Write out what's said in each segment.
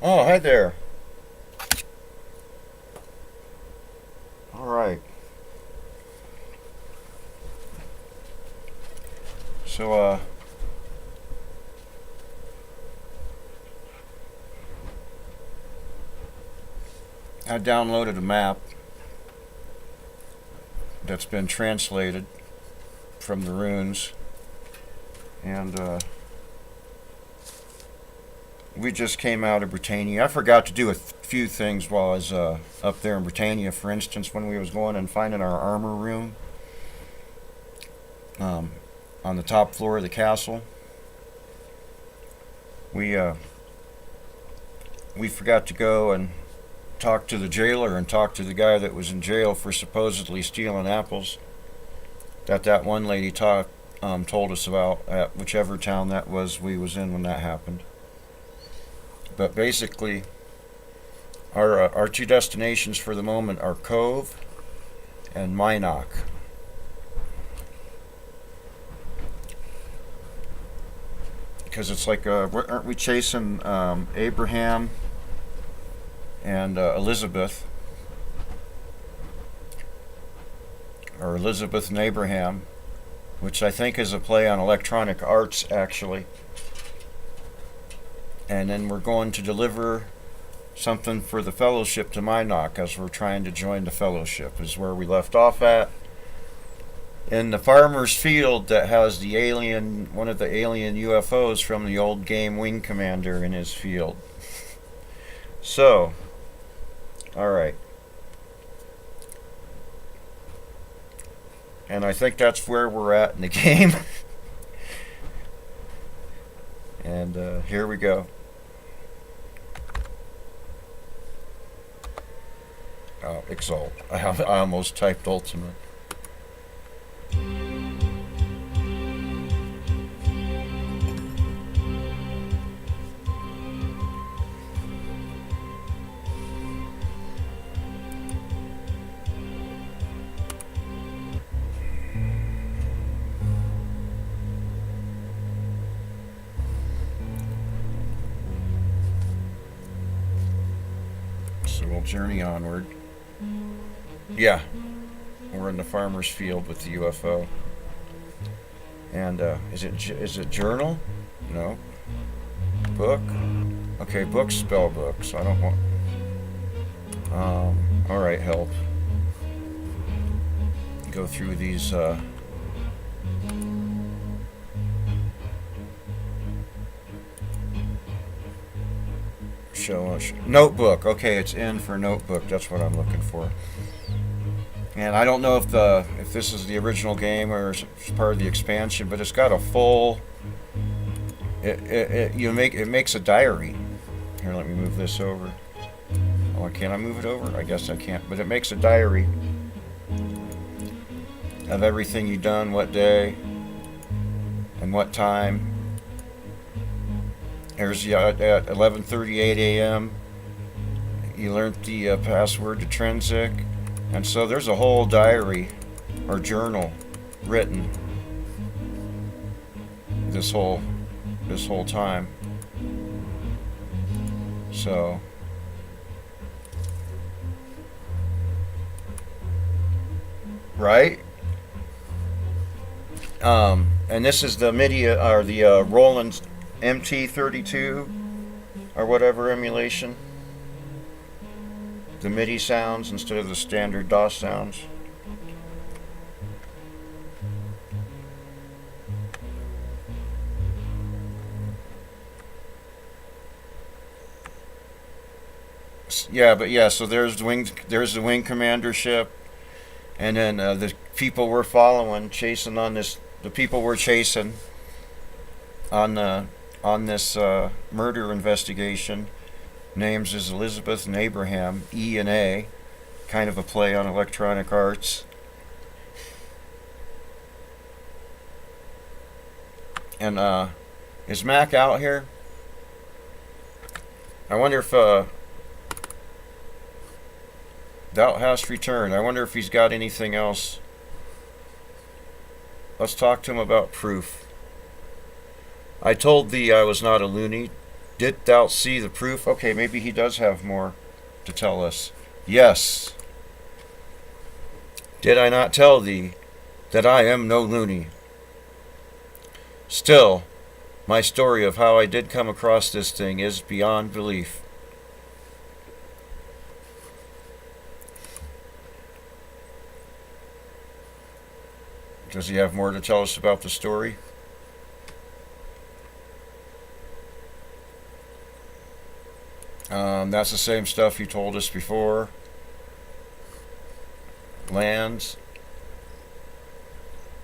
Oh, hi there. All right. So, I downloaded a map that's been translated from the runes, and we just came out of Britannia. I forgot to do a few things while I was up there in Britannia. For instance, when we was going and finding our armor room um, on the top floor of the castle, we we forgot to go and talk to the jailer and talk to the guy that was in jail for supposedly stealing apples that one lady told us about at whichever town that was we was in when that happened. But basically, our two destinations for the moment are Cove and Minok. Because it's like, aren't we chasing Abraham and Elizabeth? Or Elizabeth and Abraham, which I think is a play on Electronic Arts, actually. And then we're going to deliver something for the Fellowship to Minok as we're trying to join the Fellowship, is where we left off at. In the farmer's field that has the one of the alien UFOs from the old game Wing Commander in his field. So, alright. And I think that's where we're at in the game. And here we go. Oh, Exult. I almost typed Ultima. So we'll journey onward. Yeah, we're in the farmer's field with the UFO. And is it journal? No. Book? Okay, book spell book. So I don't want. All right, help. Go through these. Show us notebook. Okay, it's in for notebook. That's what I'm looking for. And I don't know if this is the original game or it's part of the expansion, but it's got a full. It makes a diary. Here, let me move this over. Oh, can I move it over? I guess I can't. But it makes a diary of everything you done, what day, and what time. There's at 11:38 a.m. You learned the password to Trensic. And so there's a whole diary or journal written this whole time. So right? And this is the MIDI or the Roland MT32 or whatever emulation. The MIDI sounds instead of the standard DOS sounds. Yeah, but yeah, so there's the wing commander ship, and then the people we're following, chasing on this. The people we're chasing on this murder investigation. Names is Elizabeth and Abraham, E and A, kind of a play on Electronic Arts. And is Mac out here? I wonder if Thou hast returned. I wonder if he's got anything else. Let's talk to him about proof. I told thee I was not a loony, Didst thou see the proof? Okay, maybe he does have more to tell us. Yes. Did I not tell thee that I am no loony? Still, my story of how I did come across this thing is beyond belief. Does he have more to tell us about the story? That's the same stuff he told us before. Lands.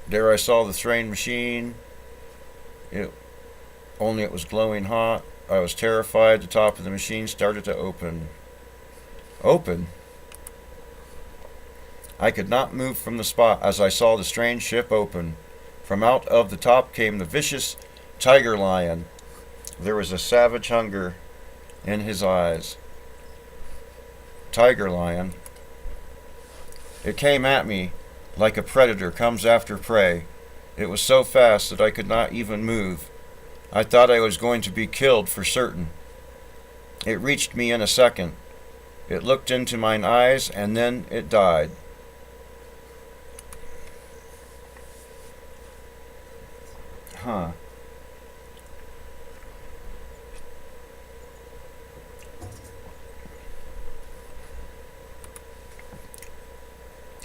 There I saw the train machine. Only it was glowing hot. I was terrified. The top of the machine started to open. Open? I could not move from the spot as I saw the strange ship open. From out of the top came the vicious tiger lion. There was a savage hunger in his eyes. Tiger lion. It came at me like a predator comes after prey. It was so fast that I could not even move. I thought I was going to be killed for certain. It reached me in a second. It looked into mine eyes and then it died. Huh.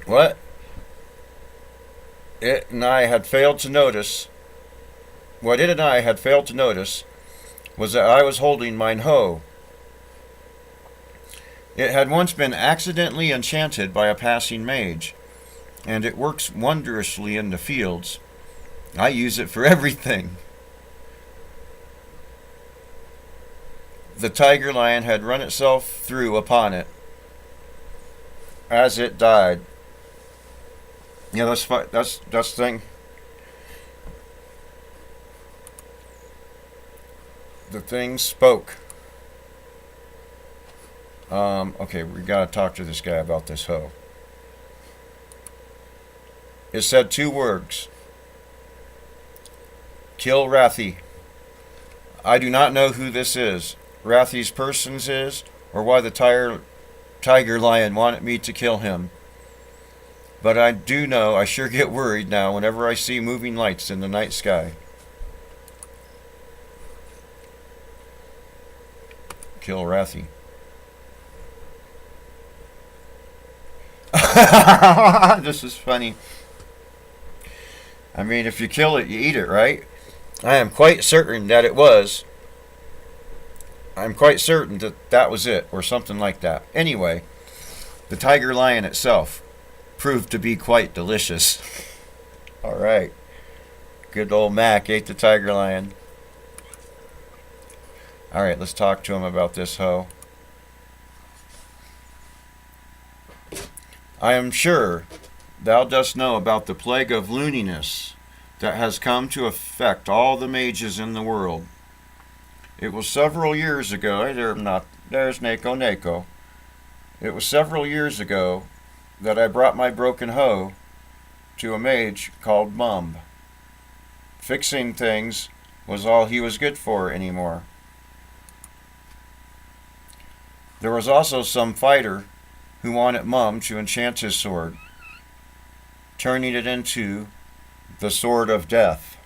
What it and I had failed to notice, what it and I had failed to notice was that I was holding mine hoe. It had once been accidentally enchanted by a passing mage, and it works wondrously in the fields. I use it for everything. The tiger lion had run itself through upon it as it died. Yeah, that's the thing. The thing spoke. Okay, we gotta talk to this guy about this hoe. It said 2 words. Kill Rathy. I do not know who this is. Rathy's persons is, or why the tiger lion wanted me to kill him. But I do know I sure get worried now whenever I see moving lights in the night sky. Kill Rathy. This is funny. I mean, if you kill it, you eat it, right? I am quite certain that it was. I'm quite certain that that was it, or something like that. Anyway, the tiger lion itself proved to be quite delicious. All right. Good old Mac ate the tiger lion. All right, let's talk to him about this hoe. I am sure thou dost know about the plague of looniness that has come to affect all the mages in the world. It was several years ago. There's Nako. It was several years ago that I brought my broken hoe to a mage called Mumb. Fixing things was all he was good for anymore. There was also some fighter who wanted Mum to enchant his sword, turning it into the Sword of Death.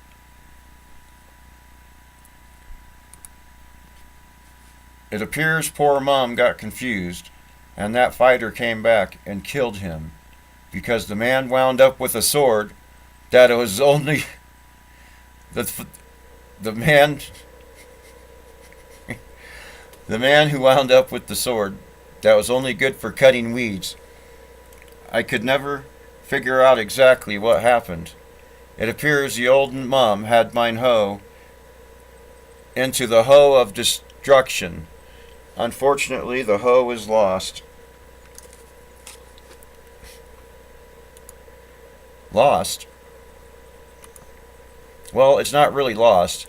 It appears poor Mum got confused, and that fighter came back and killed him, because the man wound up with a sword that it was only the man who wound up with the sword that was only good for cutting weeds. I could never figure out exactly what happened. It appears the old Mum had mine hoe into the hoe of destruction. Unfortunately, the hoe is lost. Lost? Well, it's not really lost.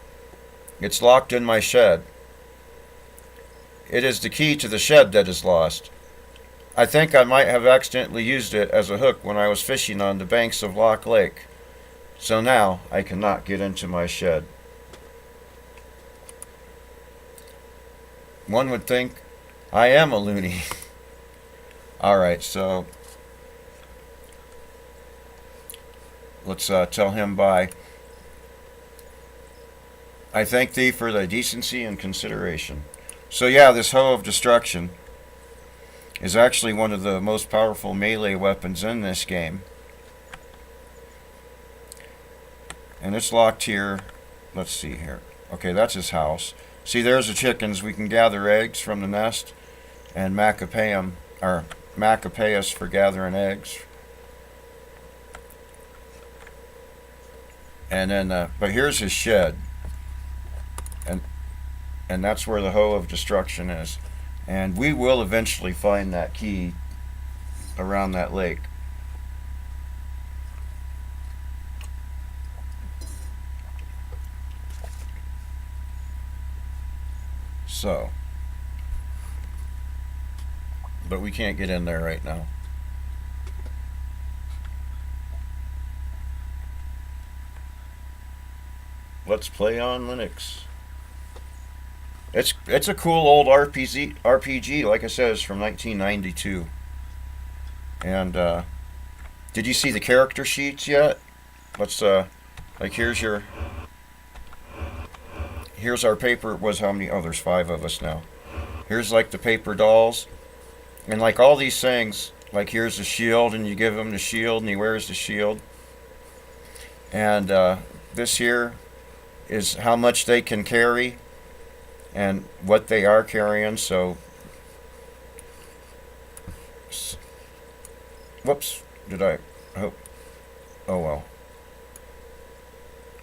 It's locked in my shed. It is the key to the shed that is lost. I think I might have accidentally used it as a hook when I was fishing on the banks of Loch Lake. So now I cannot get into my shed. One would think I am a loony. Alright, so let's tell him bye. I thank thee for thy decency and consideration. So yeah, this Hoe of Destruction is actually one of the most powerful melee weapons in this game. And it's locked here. Let's see here. Okay, that's his house. See, there's the chickens. We can gather eggs from the nest and pay us for gathering eggs. And then, but here's his shed. And that's where the Hoe of Destruction is. And we will eventually find that key around that lake. So, but we can't get in there right now. Let's play on Linux. It's a cool old RPG. Like I said, it's from 1992. And did you see the character sheets yet? Let's like here's our paper. Was how many? Oh, there's 5 of us now. Here's like the paper dolls, and like all these things. Like here's the shield, and you give him the shield, and he wears the shield. And this here is how much they can carry and what they are carrying. So, whoops, did I? Oh well.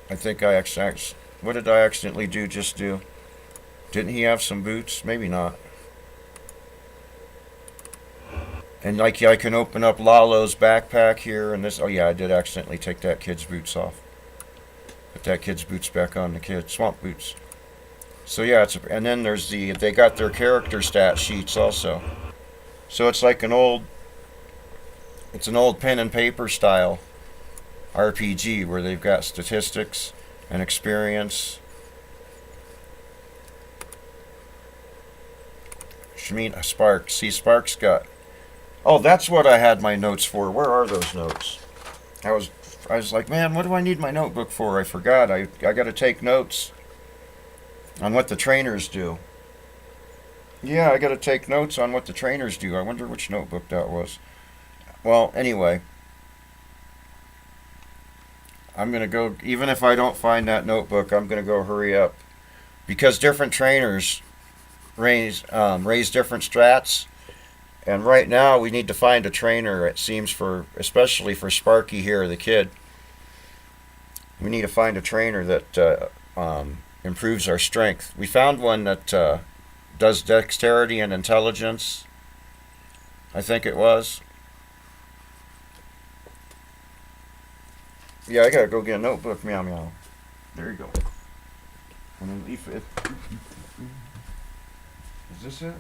I think I actually. What did I accidentally do? Didn't he have some boots? Maybe not. And like, yeah, I can open up Lalo's backpack here, and this. Oh yeah, I did accidentally take that kid's boots off. Put that kid's boots back on the kid. Swamp boots. So yeah, and then there's they got their character stat sheets also. So it's like an old pen and paper style RPG where they've got statistics and experience. Shemina Sparks. See, Sparks got. Oh, that's what I had my notes for. Where are those notes? I was like, man, what do I need my notebook for? I forgot. I got to take notes on what the trainers do. Yeah, I got to take notes on what the trainers do. I wonder which notebook that was. Well, anyway, I'm going to go, even if I don't find that notebook, I'm going to go hurry up. Because different trainers raise different strats. And right now we need to find a trainer, it seems, especially for Sparky here, the kid. We need to find a trainer that improves our strength. We found one that does dexterity and intelligence, I think it was. Yeah, I gotta go get a notebook. Meow meow. There you go. And then leaf it. Is this it?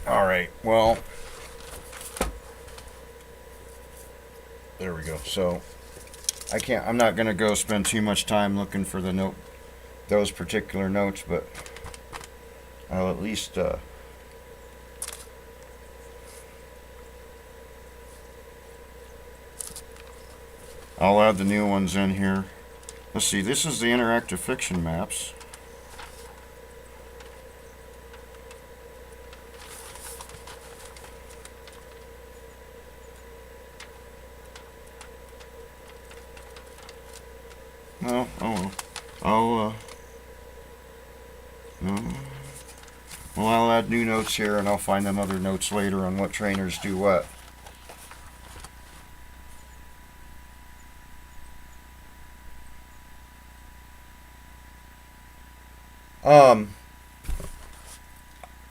All right. Well, there we go. So I'm not going to go spend too much time looking for those particular notes, but I'll at least I'll add the new ones in here. Let's see, this is the interactive fiction maps. Well, I'll add new notes here, and I'll find them other notes later on what trainers do what.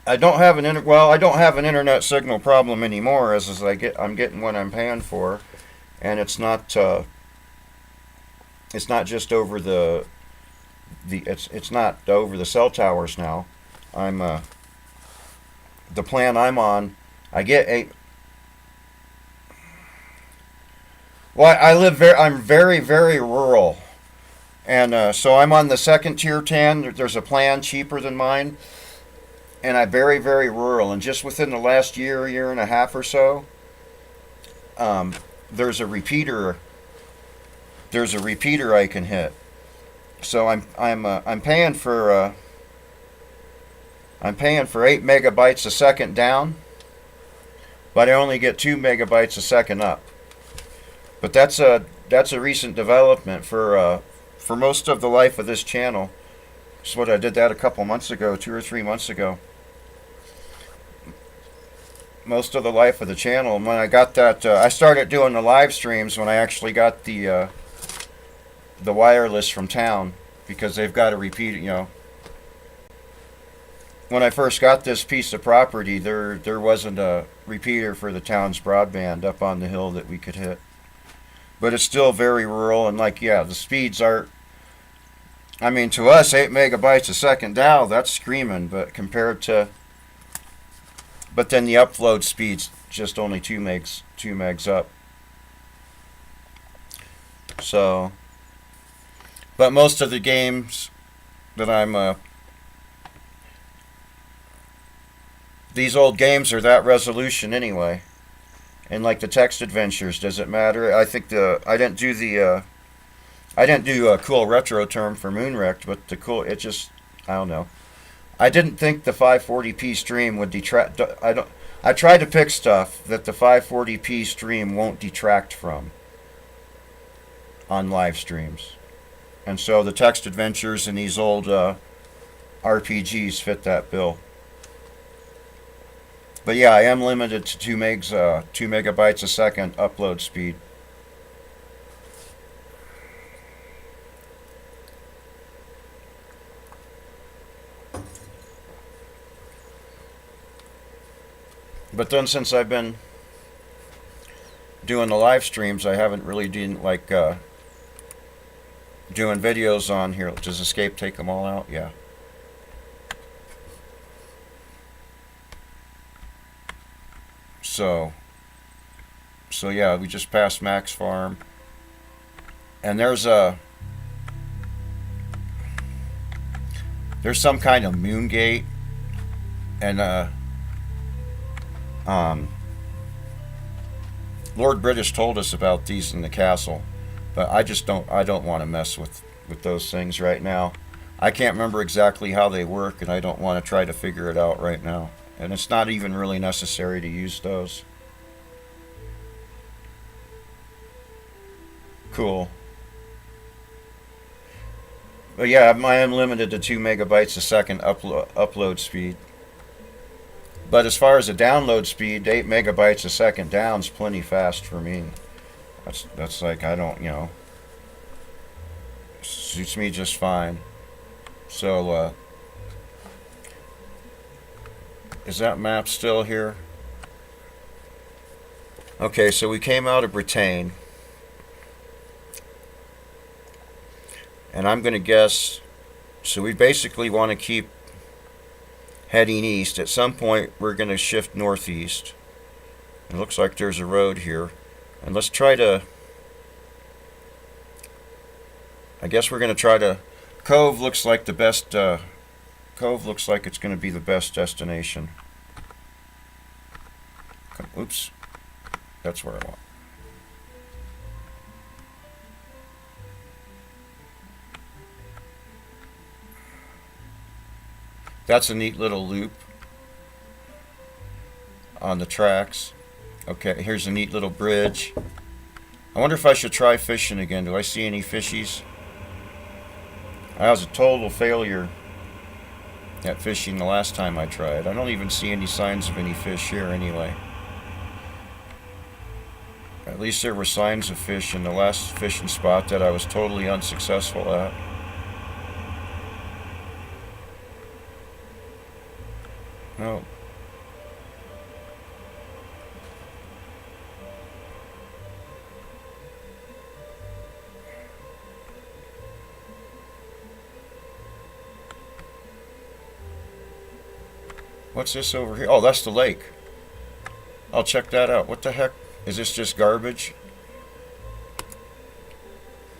I don't have an I don't have an internet signal problem anymore, as I'm getting what I'm paying for, and it's not just over it's not over the cell towers now. I'm the plan I'm on. I get 8. Well, I'm very, very rural, and so I'm on the second tier 10. There's a plan cheaper than mine, and I'm very, very rural. And just within the last year and a half or so, there's a repeater. There's a repeater I can hit. So I'm paying for 8 megabytes a second down, but I only get 2 megabytes a second up. But that's a recent development for most of the life of this channel. That's what I did that a couple months ago, 2 or 3 months ago. Most of the life of the channel. And when I got that, I started doing the live streams when I actually got the wireless from town, because they've got a repeater. You know, when I first got this piece of property, there wasn't a repeater for the town's broadband up on the hill that we could hit. But it's still very rural, and the speeds are. I mean, to us, 8 megabytes a second down, that's screaming. But but then the upload speed's just only 2 megs up. So, but most of the games that I'm these old games are that resolution anyway. And like the text adventures, does it matter? I think I didn't do a cool retro term for Moonwrecked, but I don't know. I didn't think the 540p stream would detract. I tried to pick stuff that the 540p stream won't detract from on live streams, and so the text adventures and these old RPGs fit that bill. But yeah, I am limited to 2 megabytes a second upload speed. But then since I've been doing the live streams, I haven't really doing videos on here. Does Escape take them all out? Yeah. So yeah, we just passed Max Farm, and there's some kind of moon gate, and Lord British told us about these in the castle, but I don't want to mess with those things right now. I can't remember exactly how they work, and I don't want to try to figure it out right now. And it's not even really necessary to use those. Cool. But yeah, I am limited to 2 megabytes a second upload speed. But as far as the download speed, 8 megabytes a second down's plenty fast for me. That's like, I don't, suits me just fine. So, is that map still here? Okay, so we came out of Britain. And I'm going to guess, so we basically want to keep heading east. At some point, we're going to shift northeast. It looks like there's a road here. And let's try to, I guess we're going to try to, Cove looks like the best, Cove looks like it's going to be the best destination. Oops. That's where I want. That's a neat little loop on the tracks. Okay, here's a neat little bridge. I wonder if I should try fishing again. Do I see any fishies? I was a total failure at fishing the last time I tried. I don't even see any signs of any fish here anyway. At least there were signs of fish in the last fishing spot that I was totally unsuccessful at. No. What's this over here? Oh, that's the lake. I'll check that out. What the heck? Is this just garbage?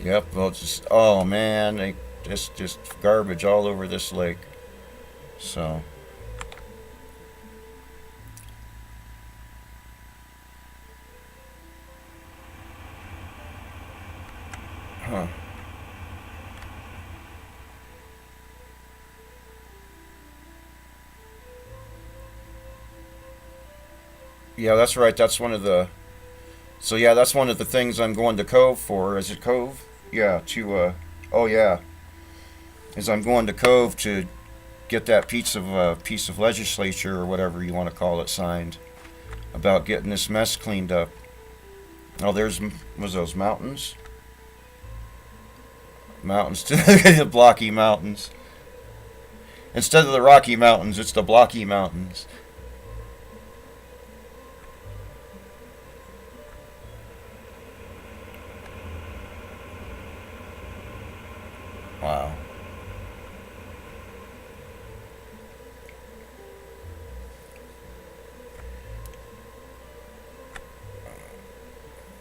Yep. Well, it's just, oh man, it's just garbage all over this lake. So, huh? Yeah, that's right. That's one of the. So yeah, that's one of the things I'm going to Cove for. Is it Cove? Yeah. To. Oh yeah. Is I'm going to Cove to get that piece of legislature or whatever you want to call it signed about getting this mess cleaned up. Oh, was those mountains? Mountains to the blocky mountains. Instead of the Rocky Mountains, it's the blocky mountains. Wow.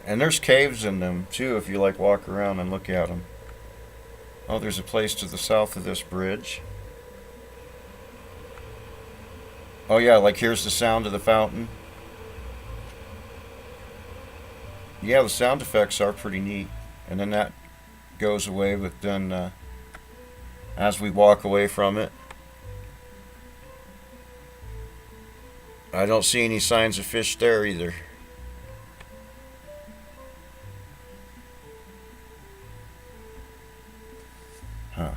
And there's caves in them too if you like walk around and look at them. Oh, there's a place to the south of this bridge. Oh yeah, like here's the sound of the fountain. Yeah, the sound effects are pretty neat. And then that goes away, but then as we walk away from it, I don't see any signs of fish there either. Huh.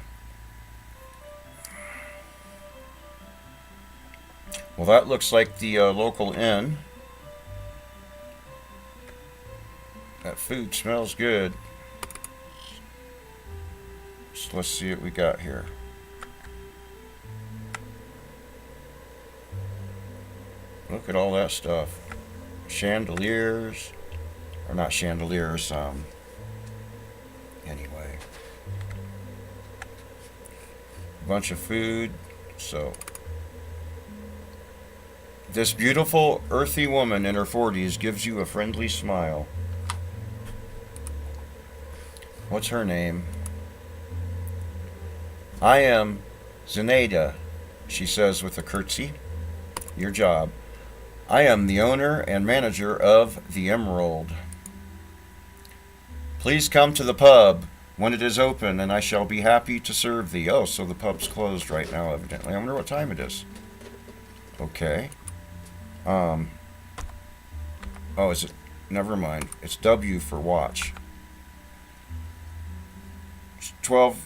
Well, that looks like the local inn. That food smells good. So let's see what we got here. Look at all that stuff. Chandeliers. Or not chandeliers, anyway. A bunch of food. So, this beautiful, earthy woman in her 40s gives you a friendly smile. What's her name? I am Zenaida, she says with a curtsy. Your job. I am the owner and manager of the Emerald. Please come to the pub when it is open, and I shall be happy to serve thee. Oh, so the pub's closed right now, evidently. I wonder what time it is. Okay. Oh, is it? Never mind. It's W for watch. 12.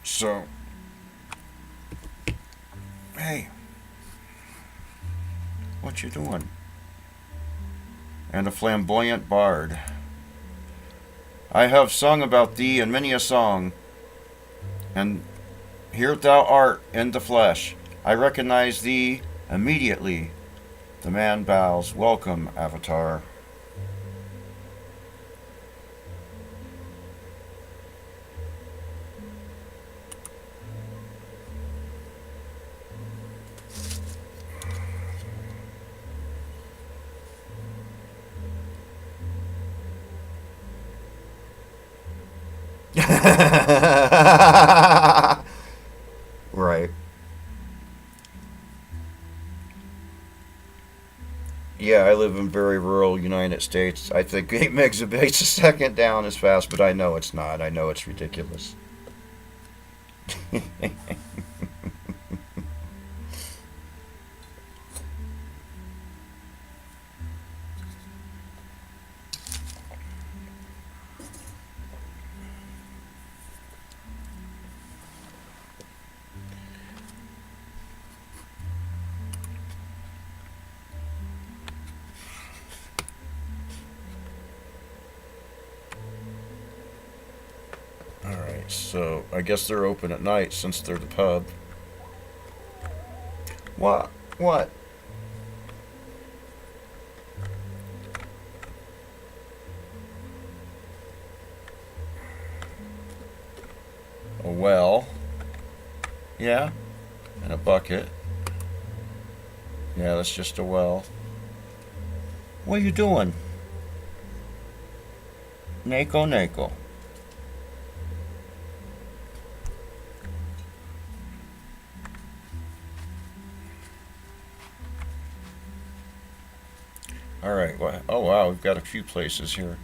So, hey, what you doing? And a flamboyant bard. I have sung about thee in many a song, and here thou art in the flesh. I recognize thee immediately. The man bows. Welcome, Avatar. Right. Yeah, I live in very rural United States. I think 8 megabytes a second down is fast, but I know it's not. I know it's ridiculous. All right. So I guess they're open at night since they're the pub. What? What? A well. Yeah. And a bucket. Yeah, that's just a well. What are you doing? Nako, Nako. Alright, well, oh wow, we've got a few places here.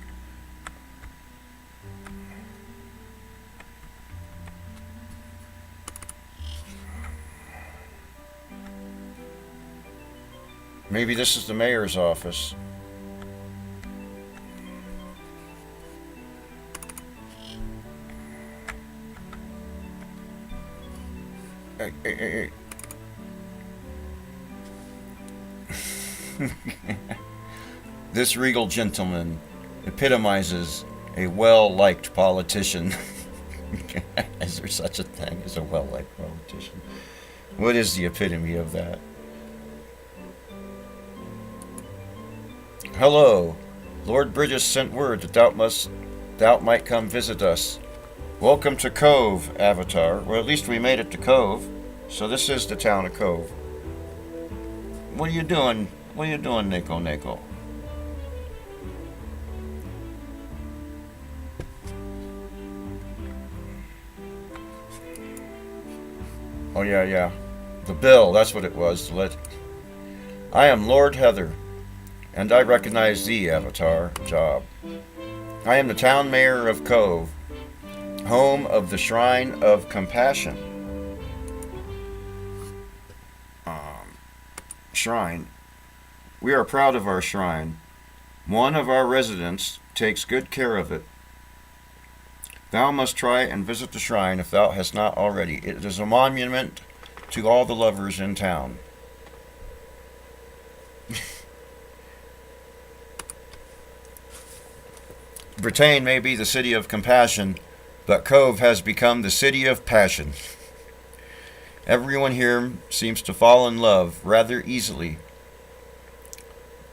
Maybe this is the mayor's office. Hey. This regal gentleman epitomizes a well-liked politician. Is there such a thing as a well-liked politician? What is the epitome of that? Hello. Lord Bridges sent word that thou might come visit us. Welcome to Cove, Avatar. Well, at least we made it to Cove. So this is the town of Cove. What are you doing? What are you doing, Nako, Nako? Oh, yeah. The bill, that's what it was. I am Lord Heather, and I recognize thee, Avatar. Job. I am the town mayor of Cove, home of the Shrine of Compassion. Shrine. We are proud of our shrine. One of our residents takes good care of it. Thou must try and visit the shrine if thou hast not already. It is a monument to all the lovers in town. Bretagne may be the city of compassion, but Cove has become the city of passion. Everyone here seems to fall in love rather easily.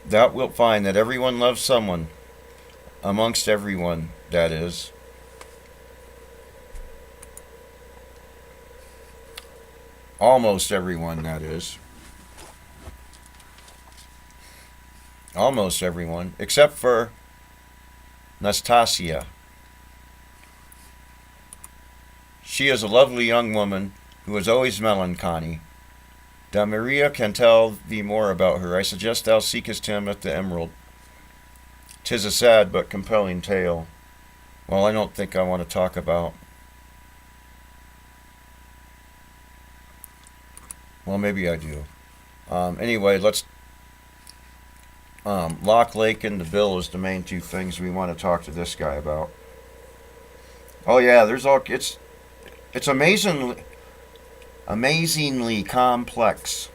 Thou wilt find that everyone loves someone, amongst everyone, that is. Almost everyone, that is. Almost everyone, except for Nastasia. She is a lovely young woman who is always melancholy. Da Maria can tell thee more about her. I suggest thou seekest him at the Emerald. 'Tis a sad but compelling tale. Well, I don't think I want to talk about. Well, maybe I do. Anyway, let's. Lock Lake and the bill is the main two things we want to talk to this guy about. Oh yeah, it's amazingly complex.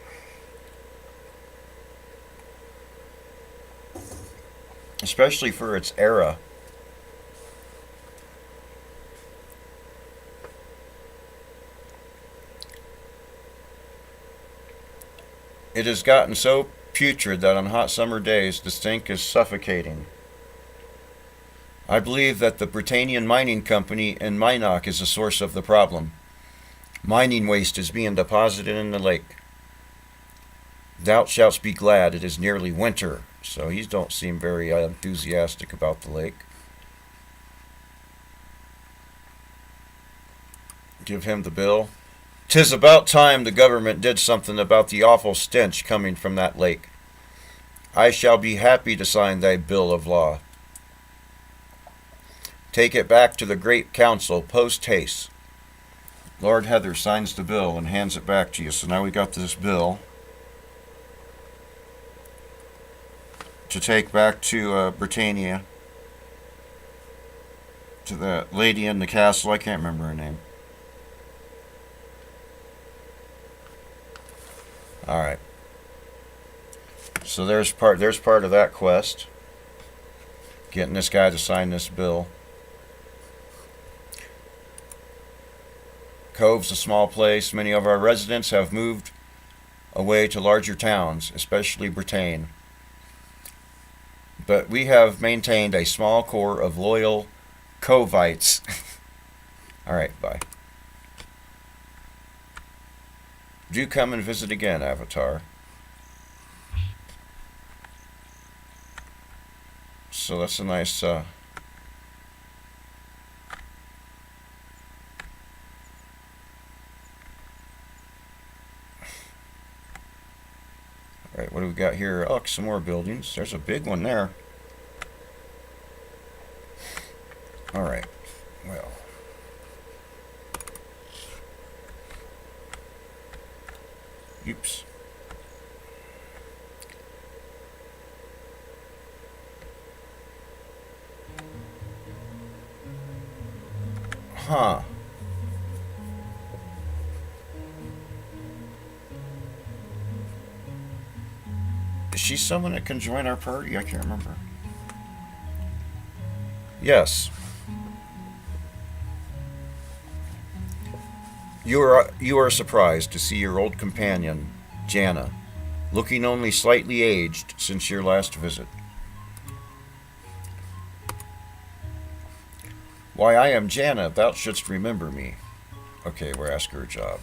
Especially for its era. It has gotten so putrid that on hot summer days the stink is suffocating. I believe that the Britannian Mining Company in Minot is the source of the problem. Mining waste is being deposited in the lake. Thou shalt be glad it is nearly winter, so he don't seem very enthusiastic about the lake. Give him the bill. 'Tis about time the government did something about the awful stench coming from that lake. I shall be happy to sign thy bill of law. Take it back to the Great Council post haste. Lord Heather signs the bill and hands it back to you. So now we got this bill to take back to Britannia, to the lady in the castle. I can't remember her name. All right. So there's part of that quest. Getting this guy to sign this bill. Cove's a small place. Many of our residents have moved away to larger towns, especially Bretagne. But we have maintained a small core of loyal Covites. Alright, bye. Do come and visit again, Avatar. So that's a nice, Alright, what do we got here? Oh, some more buildings. There's a big one there. Alright, well. Oops. Huh. Is she someone that can join our party? I can't remember. Yes. You are surprised to see your old companion, Jana, looking only slightly aged since your last visit. Why, I am Jana, thou shouldst remember me. Okay, we're asking her a job.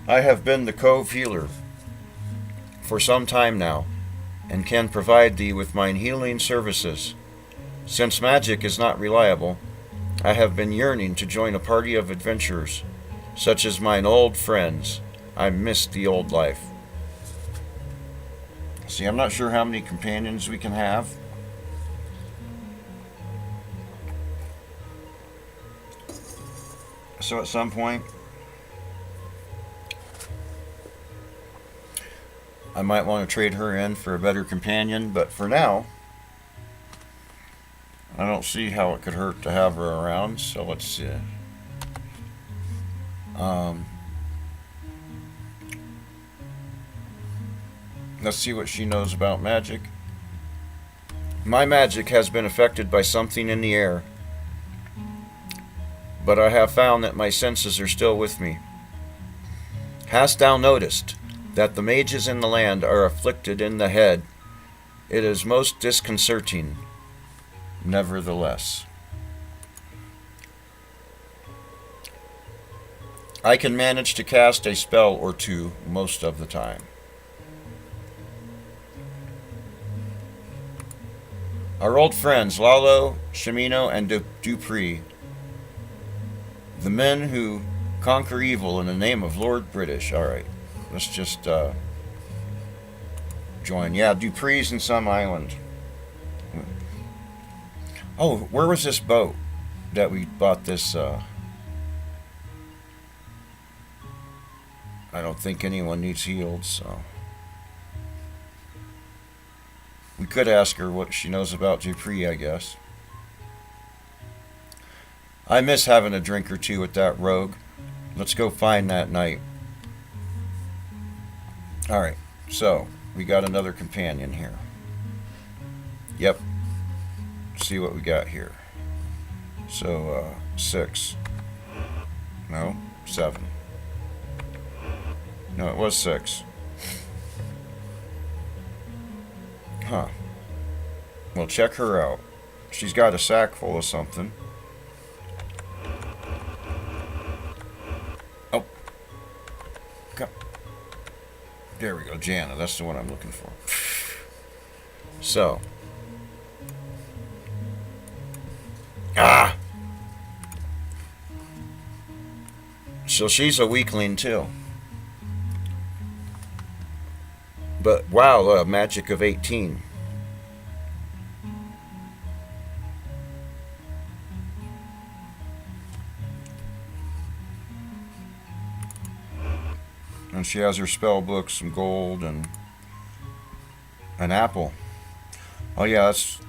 I have been the Cove healer for some time now, and can provide thee with mine healing services. Since magic is not reliable, I have been yearning to join a party of adventurers, such as mine old friends. I miss the old life. See, I'm not sure how many companions we can have. So at some point, I might want to trade her in for a better companion, but for now, I don't see how it could hurt to have her around, so let's see. Let's see what she knows about magic. My magic has been affected by something in the air, but I have found that my senses are still with me. Hast thou noticed that the mages in the land are afflicted in the head? It is most disconcerting. Nevertheless, I can manage to cast a spell or two most of the time. Our old friends Lalo, Shimino, and Dupree, the men who conquer evil in the name of Lord British. Alright, let's just join. Yeah, Dupree's in some island. Oh, where was this boat that we bought this? I don't think anyone needs healed, so we could ask her what she knows about Dupree, I guess. I miss having a drink or two with that rogue. Let's go find that knight. Alright, so we got another companion here. Yep. See what we got here. So, 6. No, 7. No, it was 6. Huh. Well, check her out. She's got a sack full of something. Oh. Come. There we go, Jana. That's the one I'm looking for. So. Ah! So she's a weakling too. But wow, a magic of 18. And she has her spell book, some gold, and an apple. Oh yeah, that's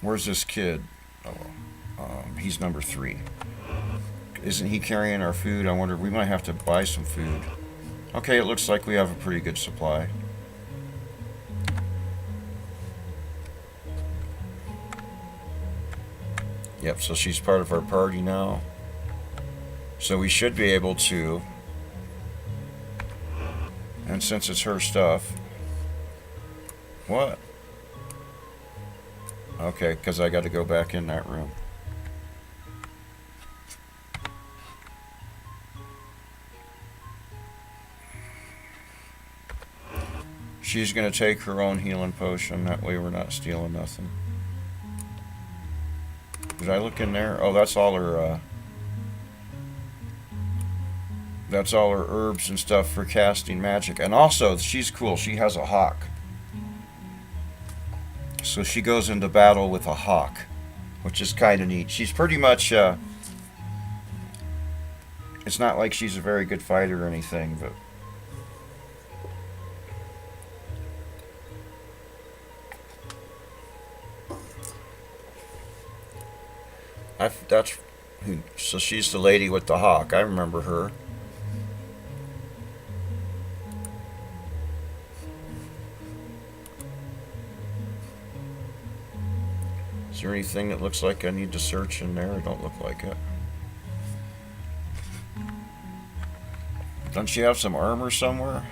where's this kid? Oh, he's number 3. Isn't he carrying our food? I wonder, we might have to buy some food. Okay, it looks like we have a pretty good supply. Yep, so she's part of our party now. So we should be able to. And since it's her stuff. What? Okay, because I got to go back in that room. She's going to take her own healing potion. That way we're not stealing nothing. Did I look in there? Oh, that's all her... that's all her herbs and stuff for casting magic. And also, she's cool. She has a hawk. So she goes into battle with a hawk, which is kind of neat. She's pretty much... it's not like she's a very good fighter or anything, but... so she's the lady with the hawk. I remember her. Is there anything that looks like I need to search in there? It don't look like it. Doesn't she have some armor somewhere?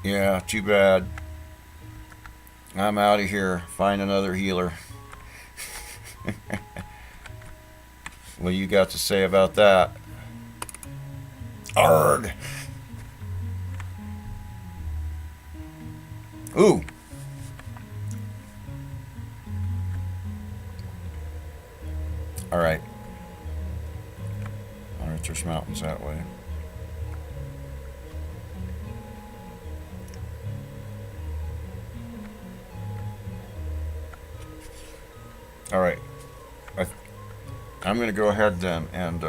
Yeah, too bad. I'm out of here. Find another healer. What do you got to say about that? Arg! Ooh! Alright. Alright, there's mountains that way. Alright. I'm going to go ahead then and...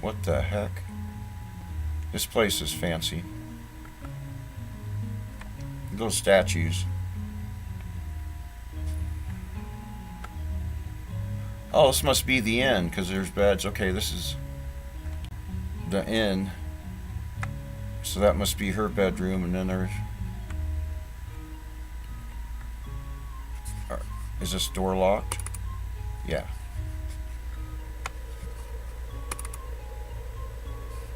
what the heck? This place is fancy. Those statues. Oh, this must be the inn, because there's beds. Okay, this is the inn. So that must be her bedroom, and then there's... Is this door locked? Yeah.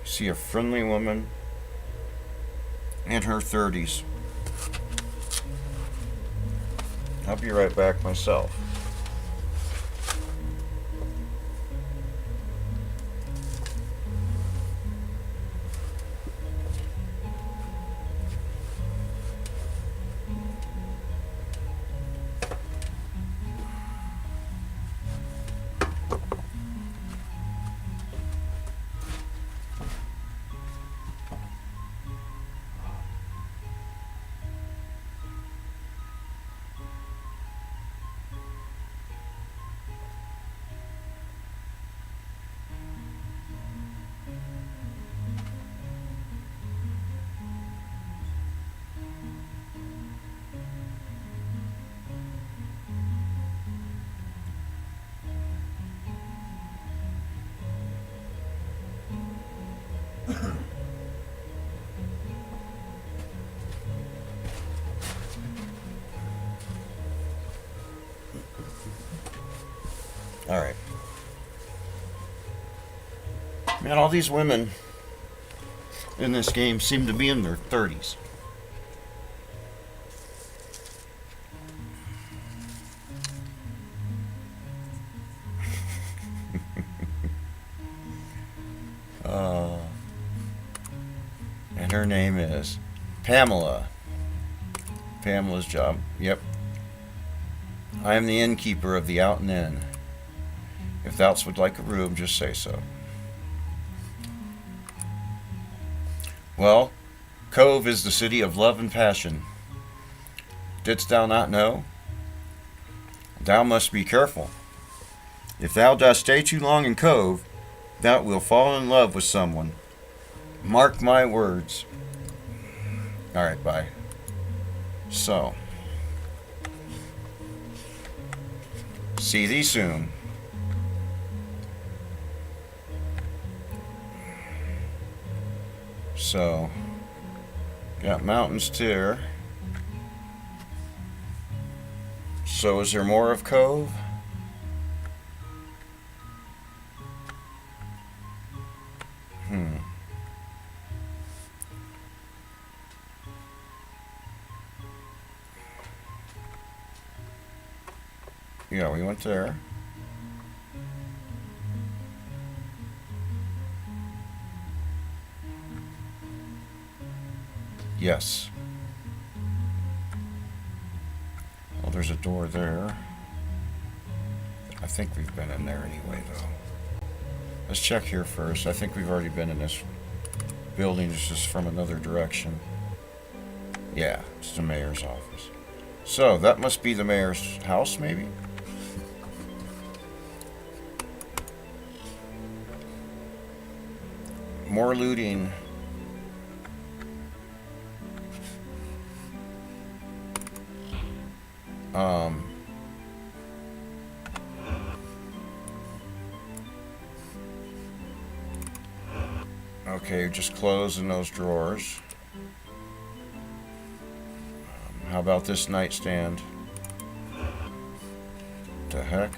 See a friendly woman in her 30s. I'll be right back myself. Alright. Man, all these women in this game seem to be in their 30s. And her name is Pamela. Pamela's job. Yep. I am the innkeeper of the Out and Inn. If thou would like a room, just say so. Well, Cove is the city of love and passion. Didst thou not know? Thou must be careful. If thou dost stay too long in Cove, thou wilt fall in love with someone. Mark my words. Alright, bye. So, see thee soon. So, got mountains there. So is there more of Cove? Yeah, we went there. Yes. Well, there's a door there. I think we've been in there anyway, though. Let's check here first. I think we've already been in this building. It's just from another direction. Yeah, it's the mayor's office. So, that must be the mayor's house, maybe? More looting. Okay, just closing those drawers. How about this nightstand? The heck?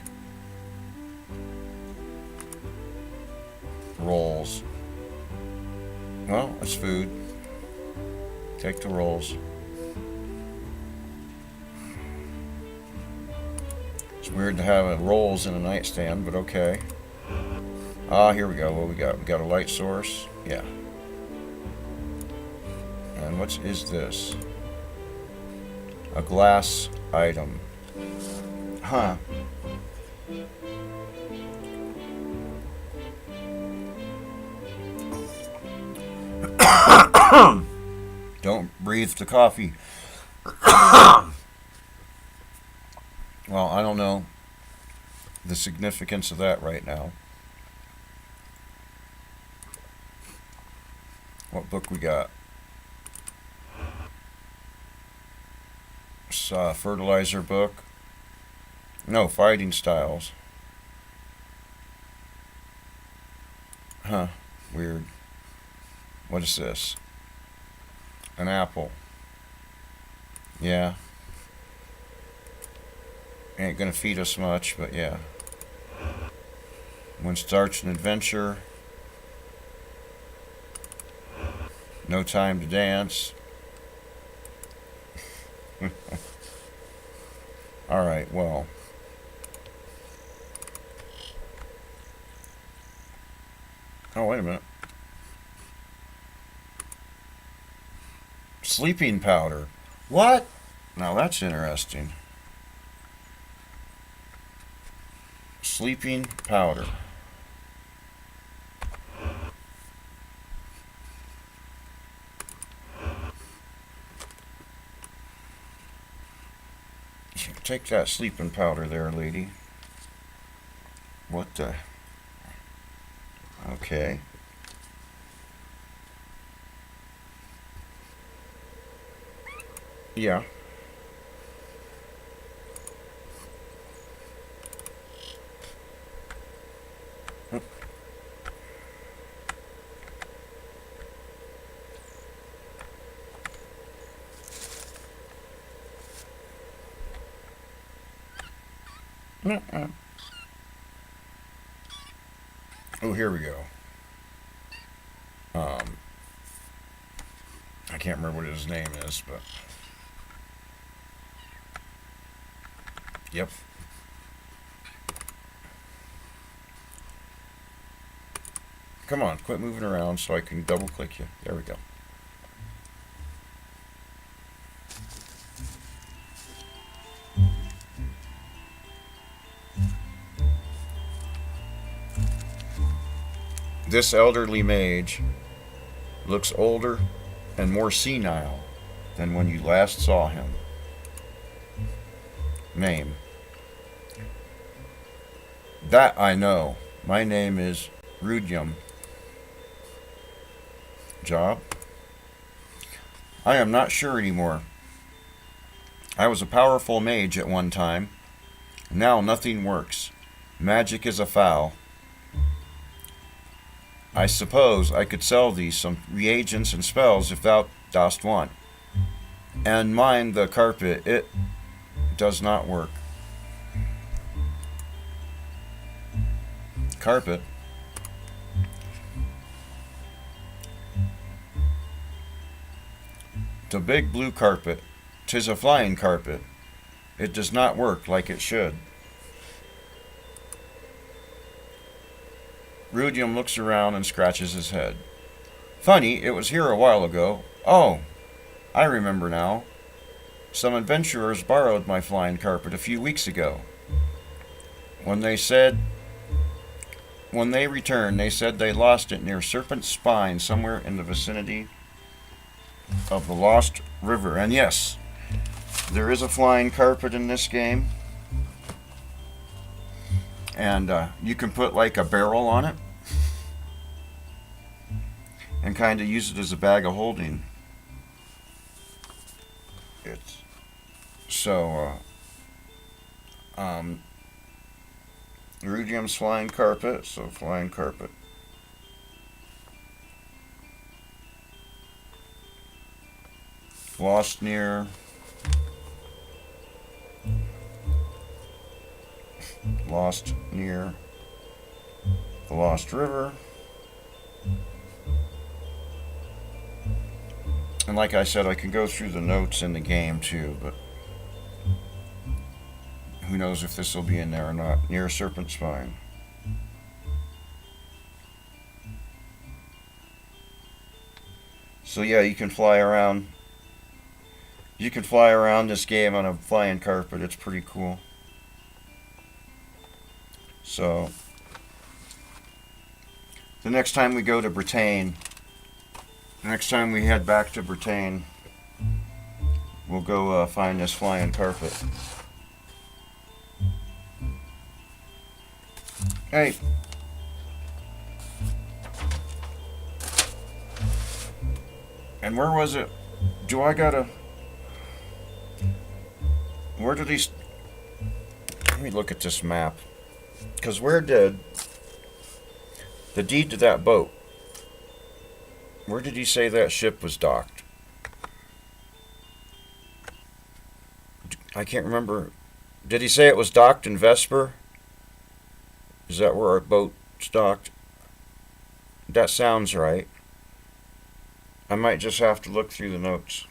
Rolls. Well, it's food. Take the rolls. It's weird to have rolls in a nightstand, but okay. Ah, here we go. What we got? We got a light source. Yeah. And what is this? A glass item. Huh. Don't breathe the coffee. Well, I don't know the significance of that right now. What book we got? Fertilizer book. No, fighting styles. Huh. Weird. What is this? An apple. Yeah. Ain't gonna feed us much, but yeah. When starts an adventure. No time to dance. Alright, well. Oh, wait a minute. Sleeping powder. What? Now that's interesting. Sleeping powder. Take that sleeping powder there, lady. What the? Okay. Yeah. Oh, here we go. I can't remember what his name is, but yep. Come on, quit moving around so I can double click you. There we go. This elderly mage looks older and more senile than when you last saw him. Name. That I know. My name is Rudyum. Job? I am not sure anymore. I was a powerful mage at one time. Now nothing works. Magic is a foul. I suppose I could sell thee some reagents and spells if thou dost want. And mind the carpet, it does not work. Carpet? The big blue carpet. 'Tis a flying carpet. It does not work like it should. Rudium looks around and scratches his head. Funny, it was here a while ago. Oh, I remember now. Some adventurers borrowed my flying carpet a few weeks ago. When they returned, they said they lost it near Serpent's Spine, somewhere in the vicinity of the Lost River. And yes, there is a flying carpet in this game. And you can put like a barrel on it and kind of use it as a bag of holding. It's so Rudium's flying carpet, so flying carpet. Lost near the Lost River. And like I said, I can go through the notes in the game too, but who knows if this will be in there or not. Near Serpent Spine. So yeah, you can fly around. You can fly around this game on a flying carpet. It's pretty cool. So the next time we go to Britain, the next time we head back to Britain, we'll go find this flying carpet. Hey. And where was it? Where did he... Let me look at this map. Because where did the deed to that boat, where did he say that ship was docked? I can't remember. Did he say it was docked in Vesper? Is that where our boat's docked? That sounds right. I might just have to look through the notes.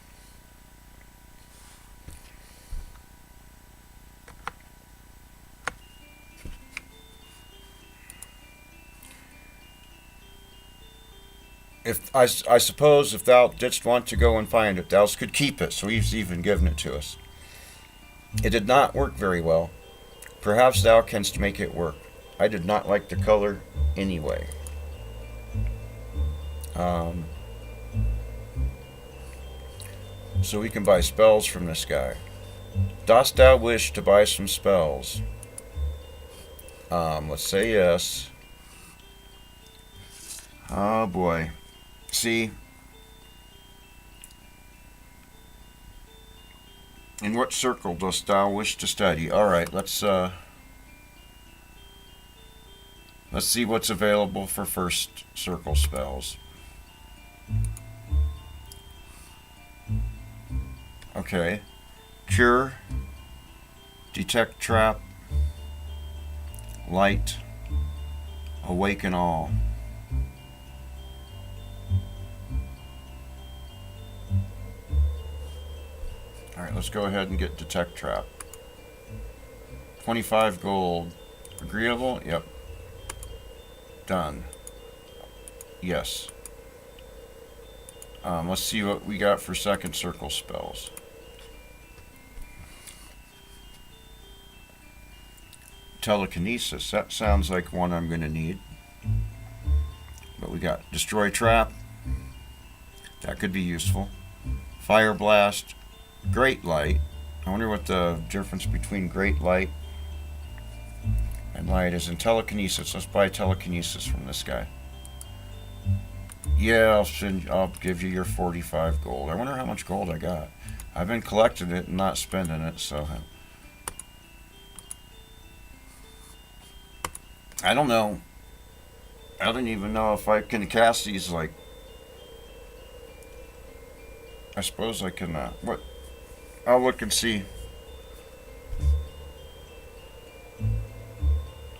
I suppose if thou didst want to go and find it, thou could keep it, so he's even given it to us. It did not work very well. Perhaps thou canst make it work. I did not like the color anyway. So we can buy spells from this guy. Dost thou wish to buy some spells? Let's say yes. Oh boy. See? In what circle dost thou wish to study? Alright, let's see what's available for first circle spells. Okay. Cure, Detect Trap, Light, Awaken All. Alright, let's go ahead and get Detect Trap. 25 gold. Agreeable? Yep. Done. Yes. Let's see what we got for second circle spells. Telekinesis. That sounds like one I'm going to need. But we got Destroy Trap. That could be useful. Fire Blast. Great Light. I wonder what the difference between Great Light and Light is in Telekinesis. Let's buy Telekinesis from this guy. Yeah, I'll give you your 45 gold. I wonder how much gold I got. I've been collecting it and not spending it, so I don't know. I don't even know if I can cast these, like, I suppose I can, what? I'll look and see.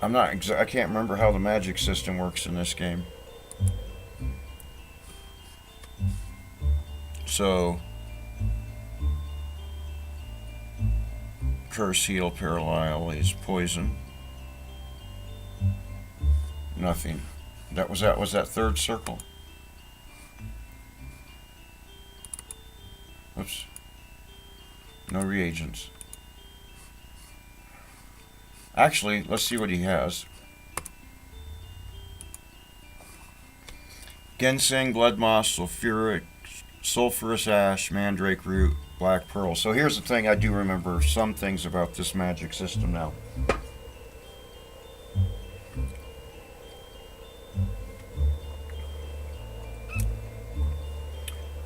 I can't remember how the magic system works in this game. So, curse, heal, paralyze, poison. Nothing. Was that third circle? Oops. No reagents. Actually, let's see what he has. Ginseng, blood moss, sulfurous ash, mandrake root, black pearl. So here's the thing, I do remember some things about this magic system now.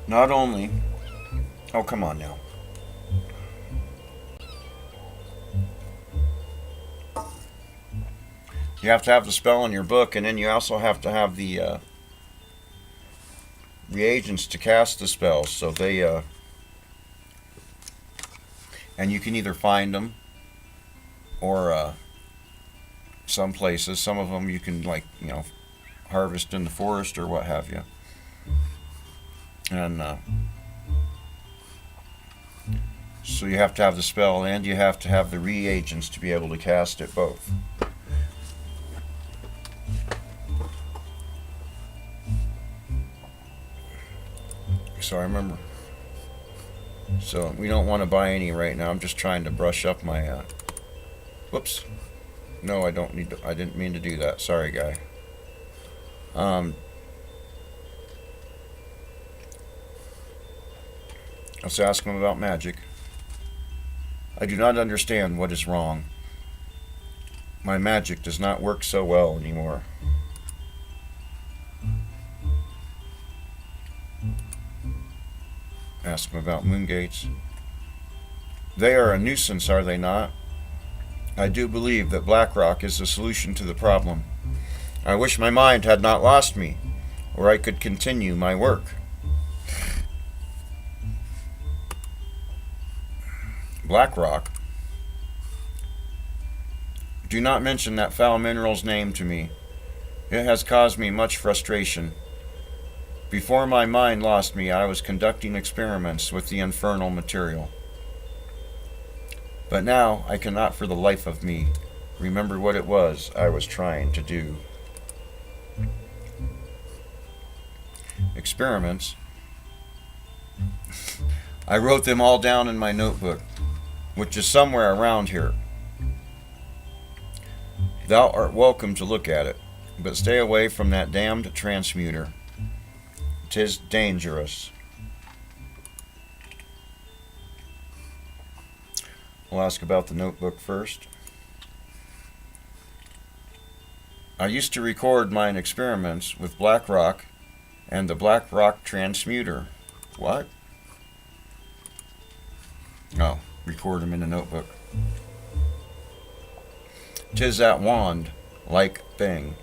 Not only... Oh, come on now. You have to have the spell in your book, and then you also have to have the reagents to cast the spells. So they... and you can either find them, or some places. Some of them you can, like, harvest in the forest or what have you. And so you have to have the spell and you have to have the reagents to be able to cast it both. So I remember. So we don't want to buy any right now. I'm just trying to brush up my whoops. No, I don't need to, I didn't mean to do that. Sorry, guy. Let's ask him about magic. I do not understand what is wrong. My magic does not work so well anymore. Ask him about moongates. They are a nuisance, are they not? I do believe that Blackrock is the solution to the problem. I wish my mind had not lost me, or I could continue my work. Blackrock? Do not mention that foul mineral's name to me. It has caused me much frustration. Before my mind lost me, I was conducting experiments with the infernal material. But now I cannot for the life of me remember what it was I was trying to do. Experiments? I wrote them all down in my notebook, which is somewhere around here. Thou art welcome to look at it, but stay away from that damned transmuter. 'Tis dangerous. We'll ask about the notebook first. I used to record mine experiments with Blackrock and the Blackrock transmuter. What? Oh, record them in the notebook. 'Tis that wand-like thing.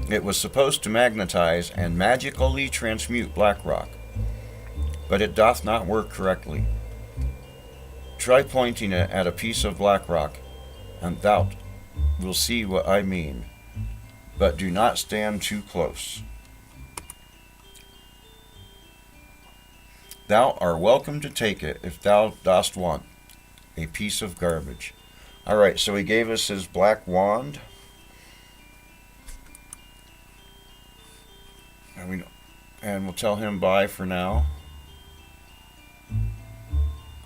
It was supposed to magnetize and magically transmute Blackrock, but it doth not work correctly. Try pointing it at a piece of Blackrock, and thou wilt see what I mean, but do not stand too close. Thou art welcome to take it if thou dost want a piece of garbage. Alright, so he gave us his black wand. And we'll tell him bye for now.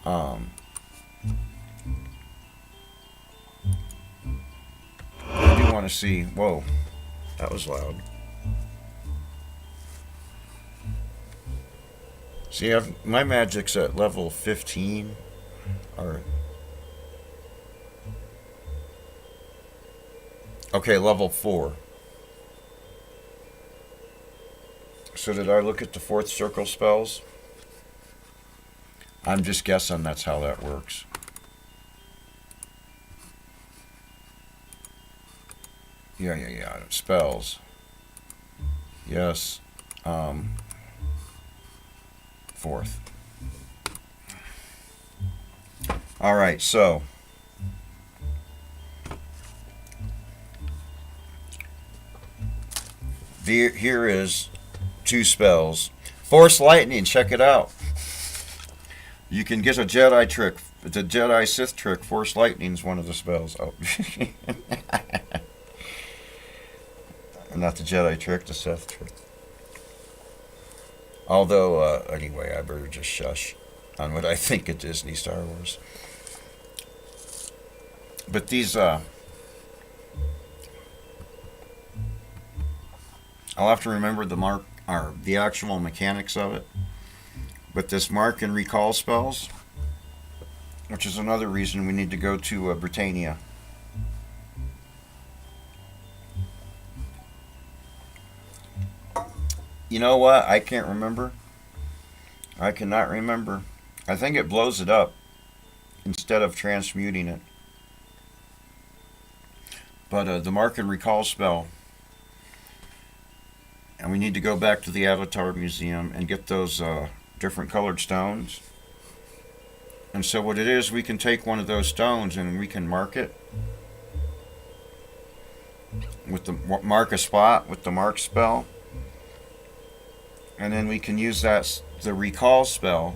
I do want to see. Whoa, that was loud. See, my magic's at level 15. Or okay, level 4. So did I look at the fourth circle spells? I'm just guessing that's how that works. Yeah. Spells. Yes. Fourth. All right, so here is 2 spells. Force Lightning, check it out. You can get a Jedi trick. The Jedi Sith trick. Force Lightning is one of the spells. Oh. Not the Jedi trick, the Sith trick. Although, anyway, I better just shush on what I think of Disney Star Wars. But these, I'll have to remember the actual mechanics of it. But this mark and recall spells, which is another reason we need to go to Britannia. You know what? I can't remember. I cannot remember. I think it blows it up instead of transmuting it. But the mark and recall spell, and we need to go back to the Avatar Museum and get those different colored stones. And so what it is, we can take one of those stones and we can mark it with the mark a spot with the mark spell, and then we can use the recall spell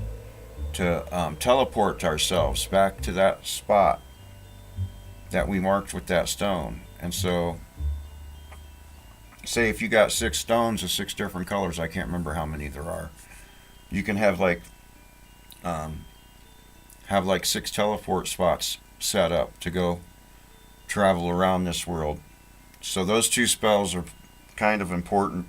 to teleport ourselves back to that spot that we marked with that stone. And so, say if you got 6 stones of 6 different colors, I can't remember how many there are. You can have like 6 teleport spots set up to go travel around this world. So those 2 spells are kind of important.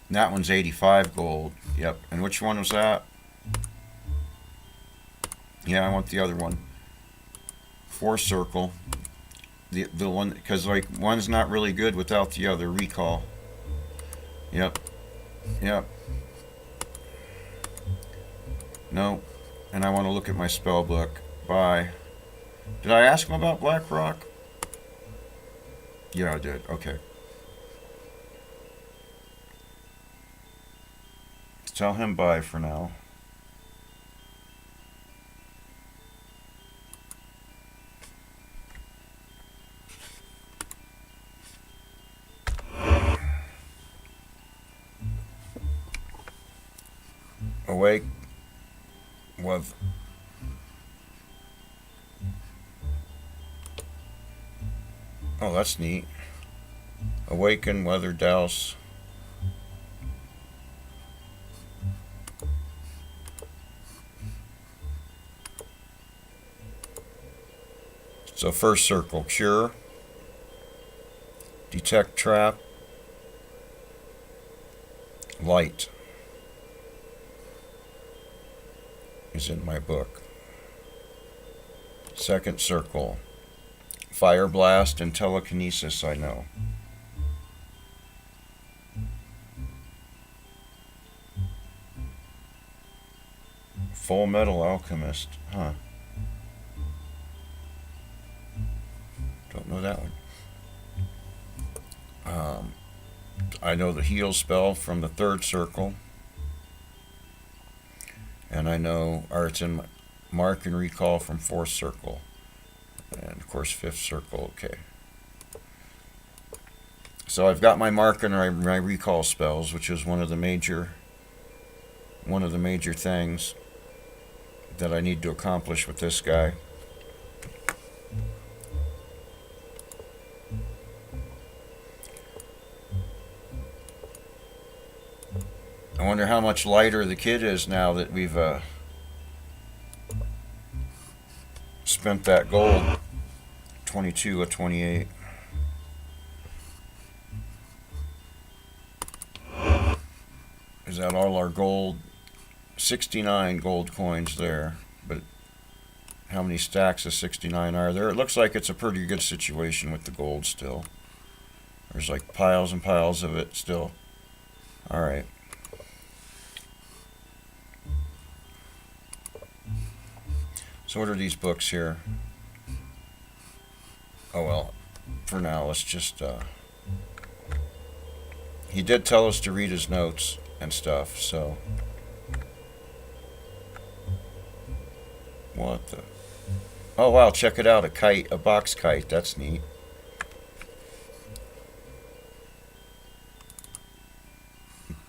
And that one's 85 gold. Yep. And which one was that? Yeah, I want the other one. 4 circle. The one, because like one's not really good without the other. Recall. Yep. No. And I want to look at my spell book. Bye. Did I ask him about Black Rock? Yeah, I did. Okay. Tell him bye for now. Awake with oh, that's neat. Awaken, weather, douse. So first circle, cure, detect trap, light is in my book. Second circle, fire blast and telekinesis, I know. Full Metal Alchemist, huh? Don't know that one. I know the heal spell from the 3rd circle. And I know arts and mark and recall from 4th circle. And of course 5th circle, okay. So I've got my mark and my recall spells, which is one of the major things that I need to accomplish with this guy. I wonder how much lighter the kid is now that we've spent that gold. 22 of 28. Is that all our gold? 69 gold coins there. But how many stacks of 69 are there? It looks like it's a pretty good situation with the gold still. There's like piles and piles of it still. Alright. So what are these books here? Oh well, for now let's just, he did tell us to read his notes and stuff, so. What the? Oh wow, check it out, a kite, a box kite, that's neat.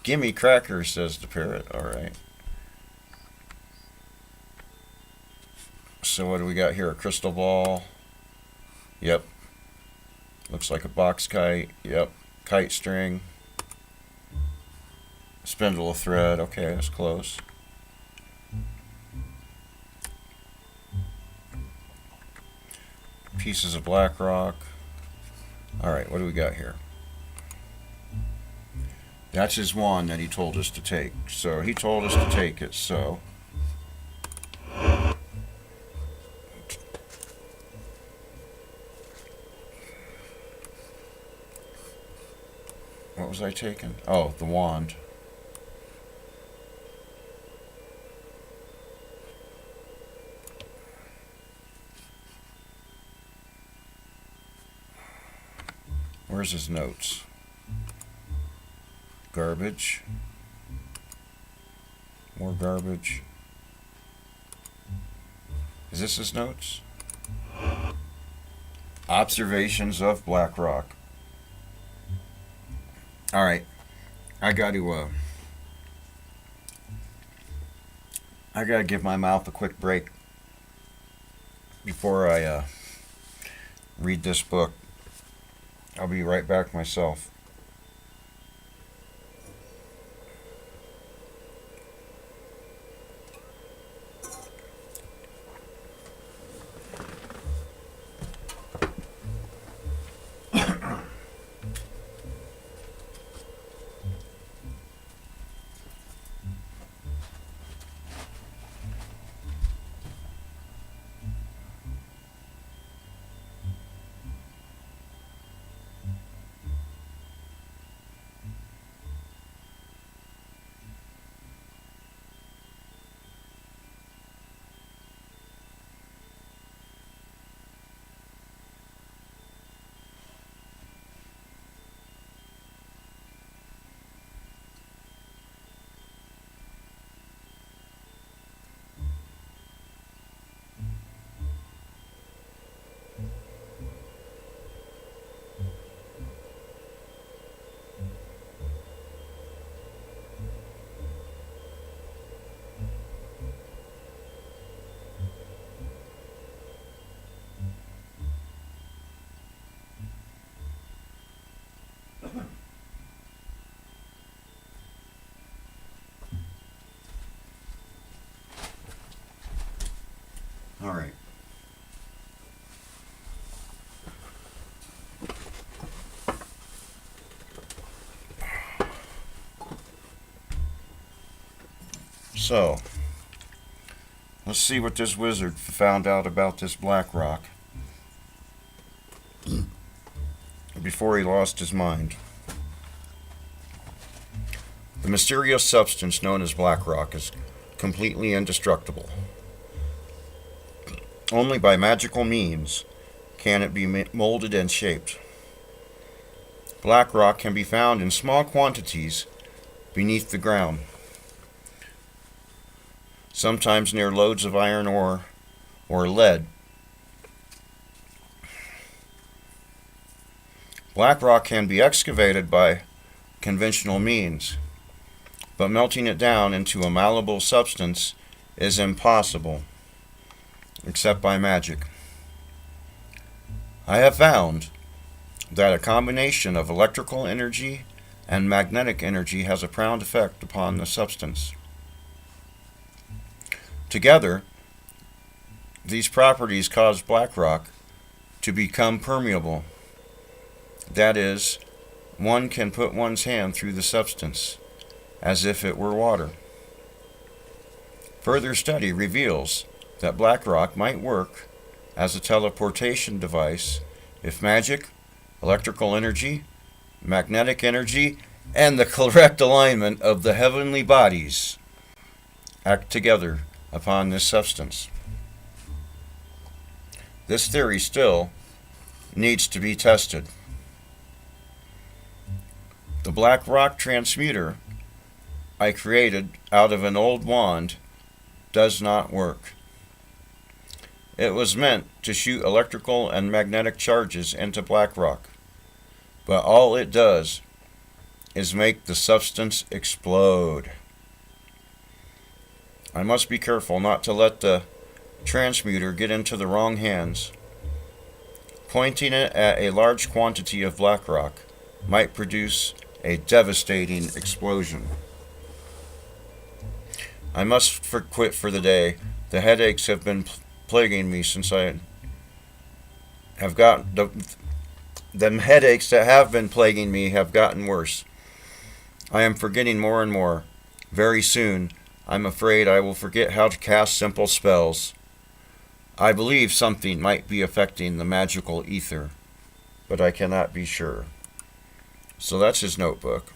Gimme crackers, says the parrot, alright. So what do we got here, a crystal ball? Yep. Looks like a box kite, yep. Kite string. Spindle of thread, okay, that's close. Pieces of black rock. Alright, what do we got here? That's his wand that he told us to take. So he told us to take it, so. What was I taking? Oh, the wand. Where's his notes? Garbage. More garbage. Is this his notes? Observations of Black Rock. Alright. I gotta give my mouth a quick break before I read this book. I'll be right back myself. All right. So, let's see what this wizard found out about this Black Rock before he lost his mind. The mysterious substance known as Black Rock is completely indestructible. Only by magical means can it be molded and shaped. Black rock can be found in small quantities beneath the ground, sometimes near lodes of iron ore or lead. Black rock can be excavated by conventional means, but melting it down into a malleable substance is impossible, except by magic. I have found that a combination of electrical energy and magnetic energy has a profound effect upon the substance. Together, these properties cause black rock to become permeable. That is, one can put one's hand through the substance as if it were water. Further study reveals that black rock might work as a teleportation device if magic, electrical energy, magnetic energy, and the correct alignment of the heavenly bodies act together upon this substance. This theory still needs to be tested. The black rock transmuter I created out of an old wand does not work. It was meant to shoot electrical and magnetic charges into black rock, but all it does is make the substance explode. I must be careful not to let the transmuter get into the wrong hands. Pointing it at a large quantity of black rock might produce a devastating explosion. I must quit for the day. The headaches have been plaguing me since I have got the headaches that have been plaguing me have gotten worse. I am forgetting more and more. Very soon, I'm afraid I will forget how to cast simple spells. I believe something might be affecting the magical ether, but I cannot be sure. So that's his notebook.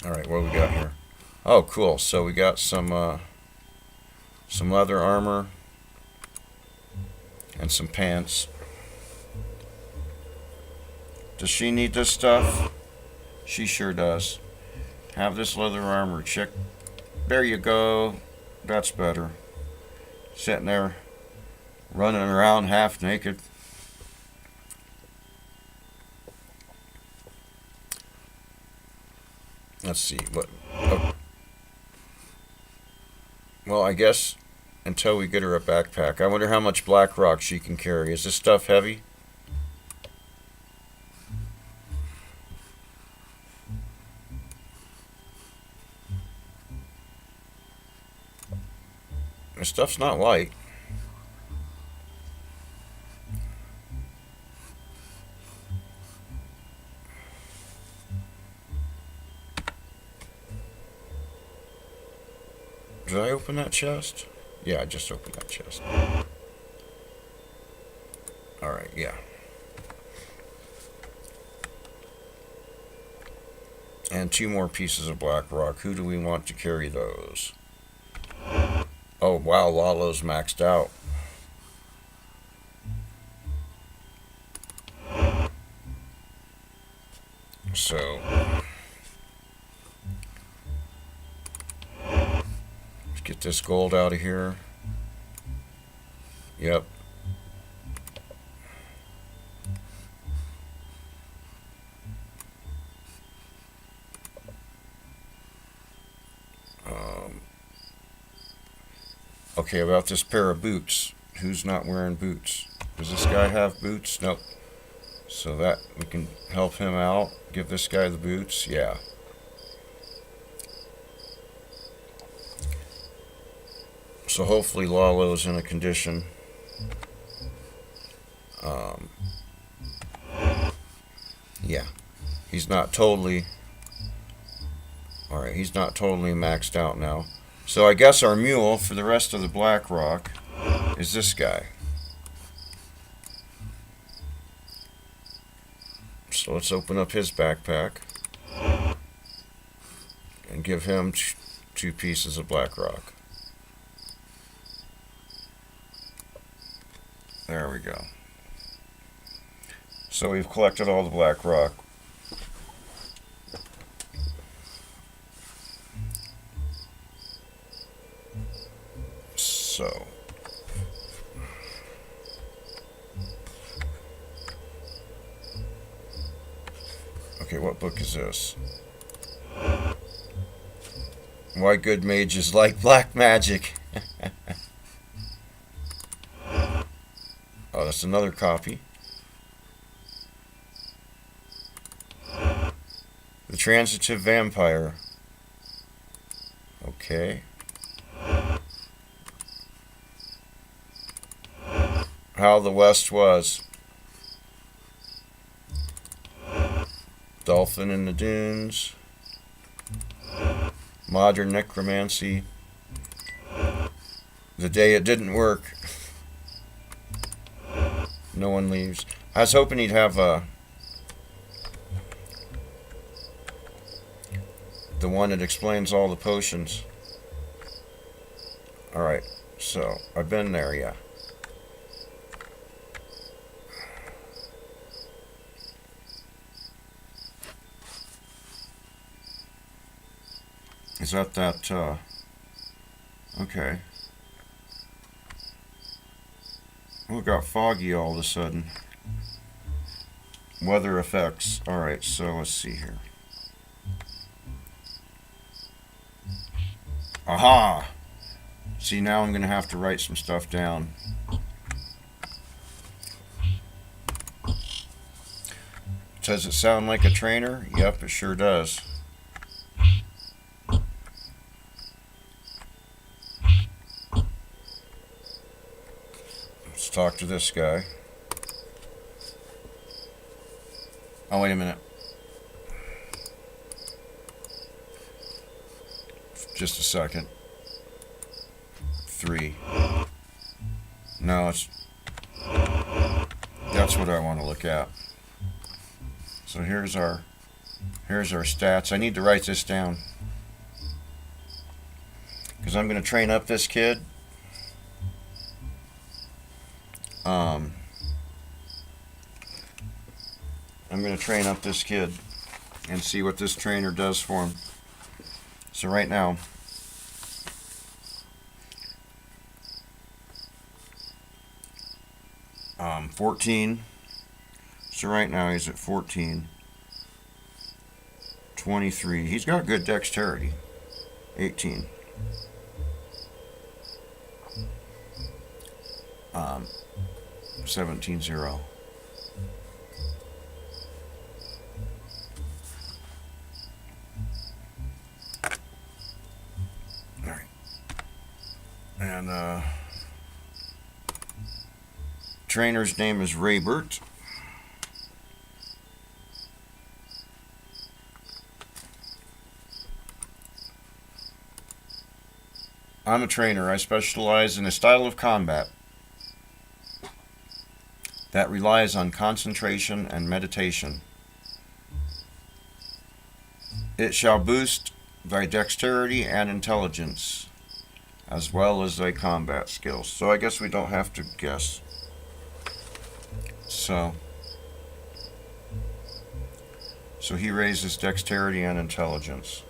Alright, what do we got here? Oh, cool. So we got some leather armor and some pants. Does she need this stuff? She sure does. Have this leather armor. Check. There you go. That's better. Sitting there running around half naked. Let's see. What? Oh. Well, I guess until we get her a backpack. I wonder how much black rock she can carry. Is this stuff heavy? This stuff's not light. Did I open that chest? Yeah, I just opened that chest. Alright, yeah. And 2 more pieces of black rock. Who do we want to carry those? Oh, wow, Lalo's maxed out. So, let's get this gold out of here. Yep. Okay, about this pair of boots. Who's not wearing boots? Does this guy have boots? Nope. So that we can help him out. Give this guy the boots. Yeah. So hopefully Lalo's in a condition. Yeah. He's not totally... Alright, he's not totally maxed out now. So I guess our mule for the rest of the black rock is this guy. So let's open up his backpack and give him 2 pieces of black rock. There we go. So we've collected all the black rock. So, okay, what book is this? Why good mages like black magic. Oh, that's another copy. The Transitive Vampire. Okay. How the West Was. Dolphin in the Dunes. Modern Necromancy. The Day It Didn't Work. No One Leaves. I was hoping he'd have the one that explains all the potions. Alright, so I've been there, yeah. Is that, okay. Oh, it got foggy all of a sudden. Weather effects. Alright, so let's see here. Aha! See, now I'm going to have to write some stuff down. Does it sound like a trainer? Yep, it sure does. Let's talk to this guy. Oh, wait a minute. Just a second. 3. No, that's what I want to look at. So here's our stats. I need to write this down because I'm going to train up this kid. I'm going to train up this kid and see what this trainer does for him. So right now, um, 14. So right now he's at 14. 23. He's got good dexterity. 18. 17-0. Alright. And trainer's name is Raybert. I'm a trainer. I specialize in a style of combat that relies on concentration and meditation. It shall boost thy dexterity and intelligence, as well as thy combat skills. So I guess we don't have to guess. So he raises dexterity and intelligence.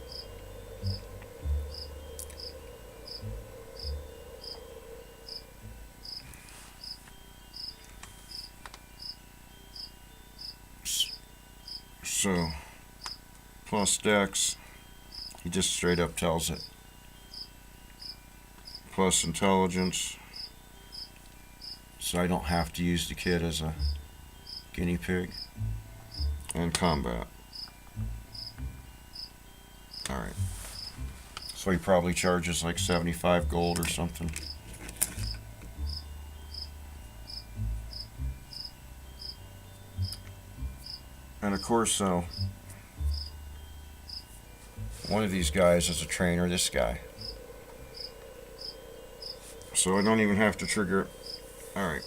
So, plus dex, he just straight up tells it. Plus intelligence, so I don't have to use the kid as a guinea pig. And combat. Alright. So he probably charges like 75 gold or something. And of course, one of these guys is a trainer, this guy. So I don't even have to trigger it. Alright.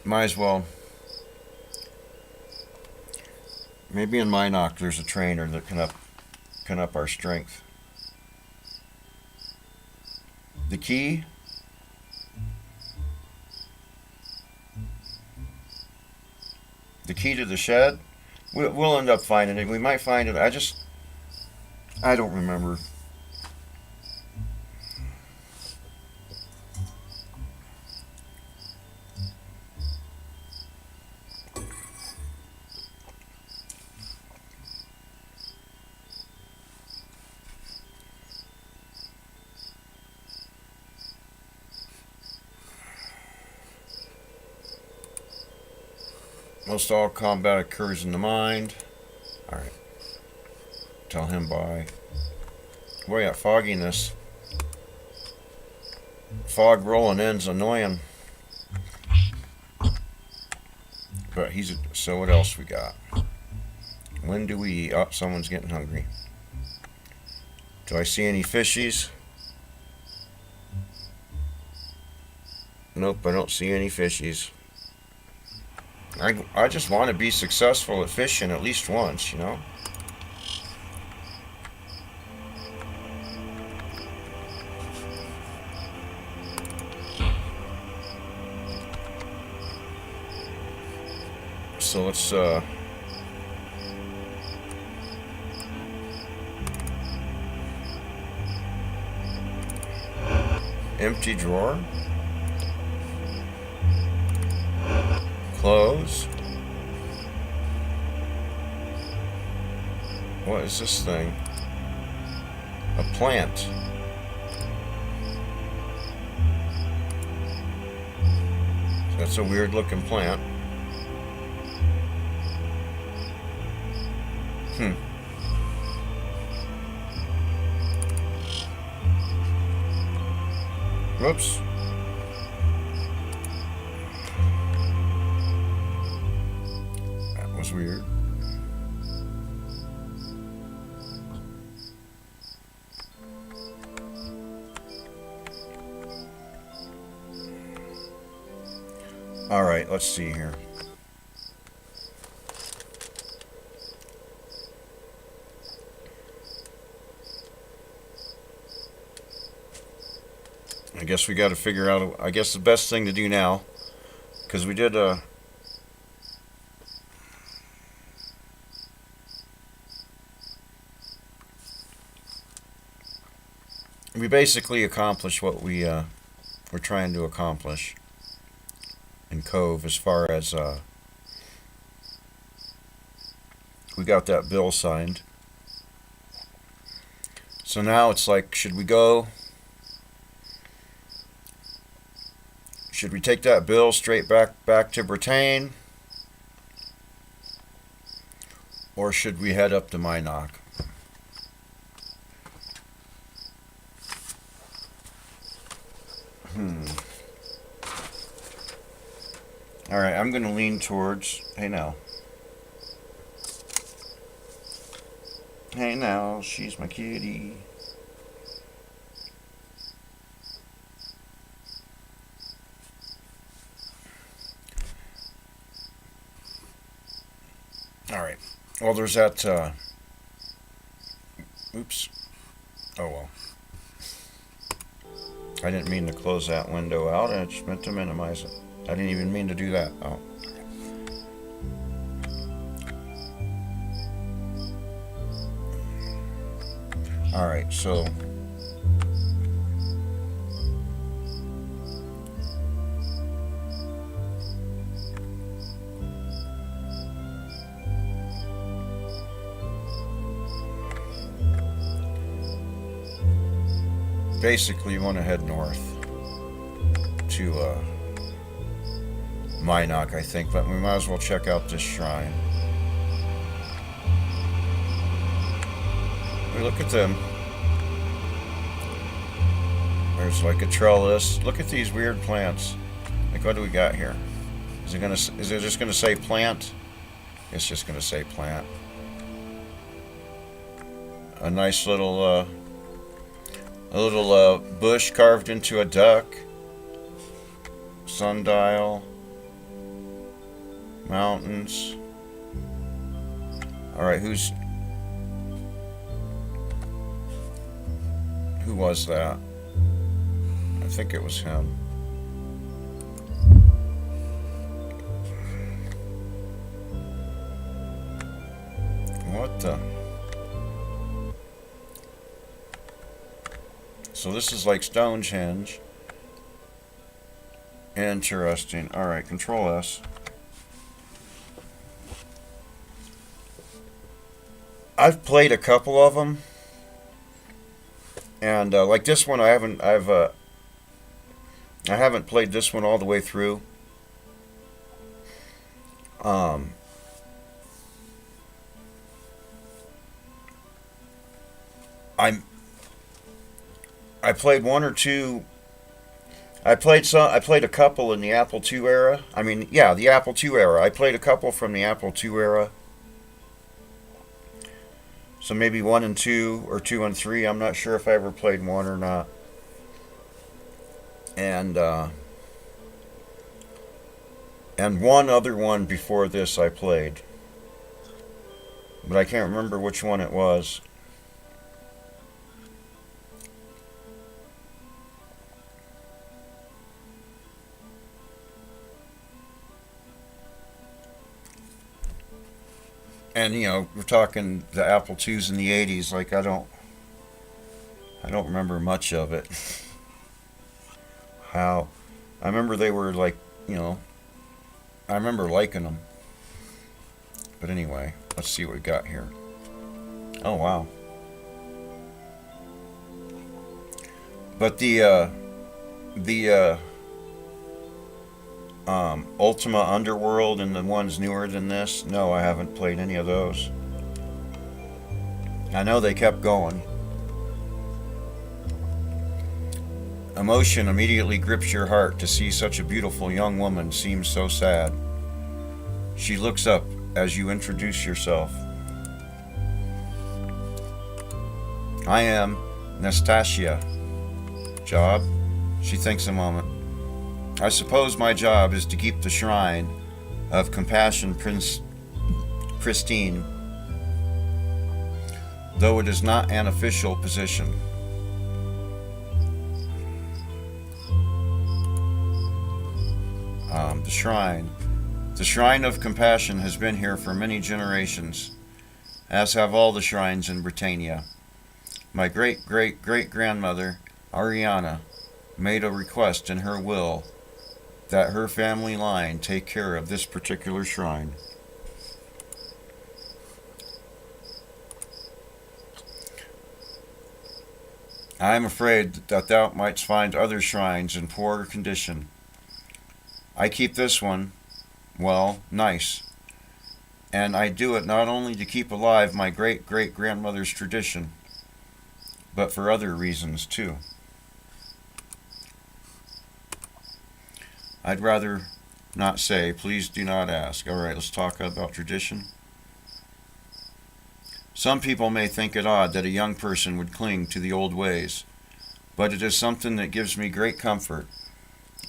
Might as well. Maybe in Minoc there's a trainer that can up our strength. The key. The key to the shed. We'll end up finding it. We might find it. I don't remember. Most all combat occurs in the mind. Alright. Tell him by. Boy, that fogginess. Fog rolling in's annoying. But so what else we got? When do we eat? Oh, someone's getting hungry. Do I see any fishies? Nope, I don't see any fishies. I just want to be successful at fishing at least once, you know? So let's empty drawer. Close. What is this thing? A plant. That's a weird looking plant. Whoops. That was weird. All right, let's see here. I guess we got to figure out, I guess the best thing to do now, because we did we basically accomplished what we were trying to accomplish in Cove, as far as we got that bill signed. So now it's like, should we go? Should we take that bill straight back to Britain? Or should we head up to Minot? Alright, I'm going to lean towards... Hey now. Hey now, she's my kitty. Alright. Well, there's that, oops. Oh well. I didn't mean to close that window out, I just meant to minimize it. I didn't even mean to do that. Oh. Alright, so... basically, you want to head north to Minot, I think, but we might as well check out this shrine. Look at them. There's like a trellis. Look at these weird plants. Like, what do we got here? Is it just gonna say plant? It's just gonna say plant. A nice little bush carved into a duck. Sundial. Mountains. Alright, who was that? I think it was him. What the? So this is like Stonehenge. Interesting. Alright, Control S. I've played a couple of them. And like this one, I haven't played this one all the way through. I played one or two. I played a couple in the Apple II era. I mean, yeah, the Apple II era. I played a couple from the Apple II era. So maybe 1 and 2 or 2 and 3. I'm not sure if I ever played 1 or not. And one other one before this I played. But I can't remember which one it was. And we're talking the Apple IIs in the '80s. Like I don't remember much of it. How I remember they were like, you know, I remember liking them. But anyway, let's see what we got here. Oh wow! But the Ultima Underworld and the ones newer than this, no, I haven't played any of those. I know they kept going. Emotion immediately grips your heart to see such a beautiful young woman seem so sad. She looks up as you introduce yourself. I am Nastasia. Job? She thinks a moment. I suppose my job is to keep the shrine of compassion pristine, though it is not an official position. The shrine of compassion has been here for many generations, as have all the shrines in Britannia. My great-great-great-grandmother, Ariana, made a request in her will that her family line take care of this particular shrine. I am afraid that thou mightst find other shrines in poorer condition. I keep this one, well, nice. And I do it not only to keep alive my great-great-grandmother's tradition, but for other reasons too. I'd rather not say. Please do not ask. All right, let's talk about tradition. Some people may think it odd that a young person would cling to the old ways, but it is something that gives me great comfort.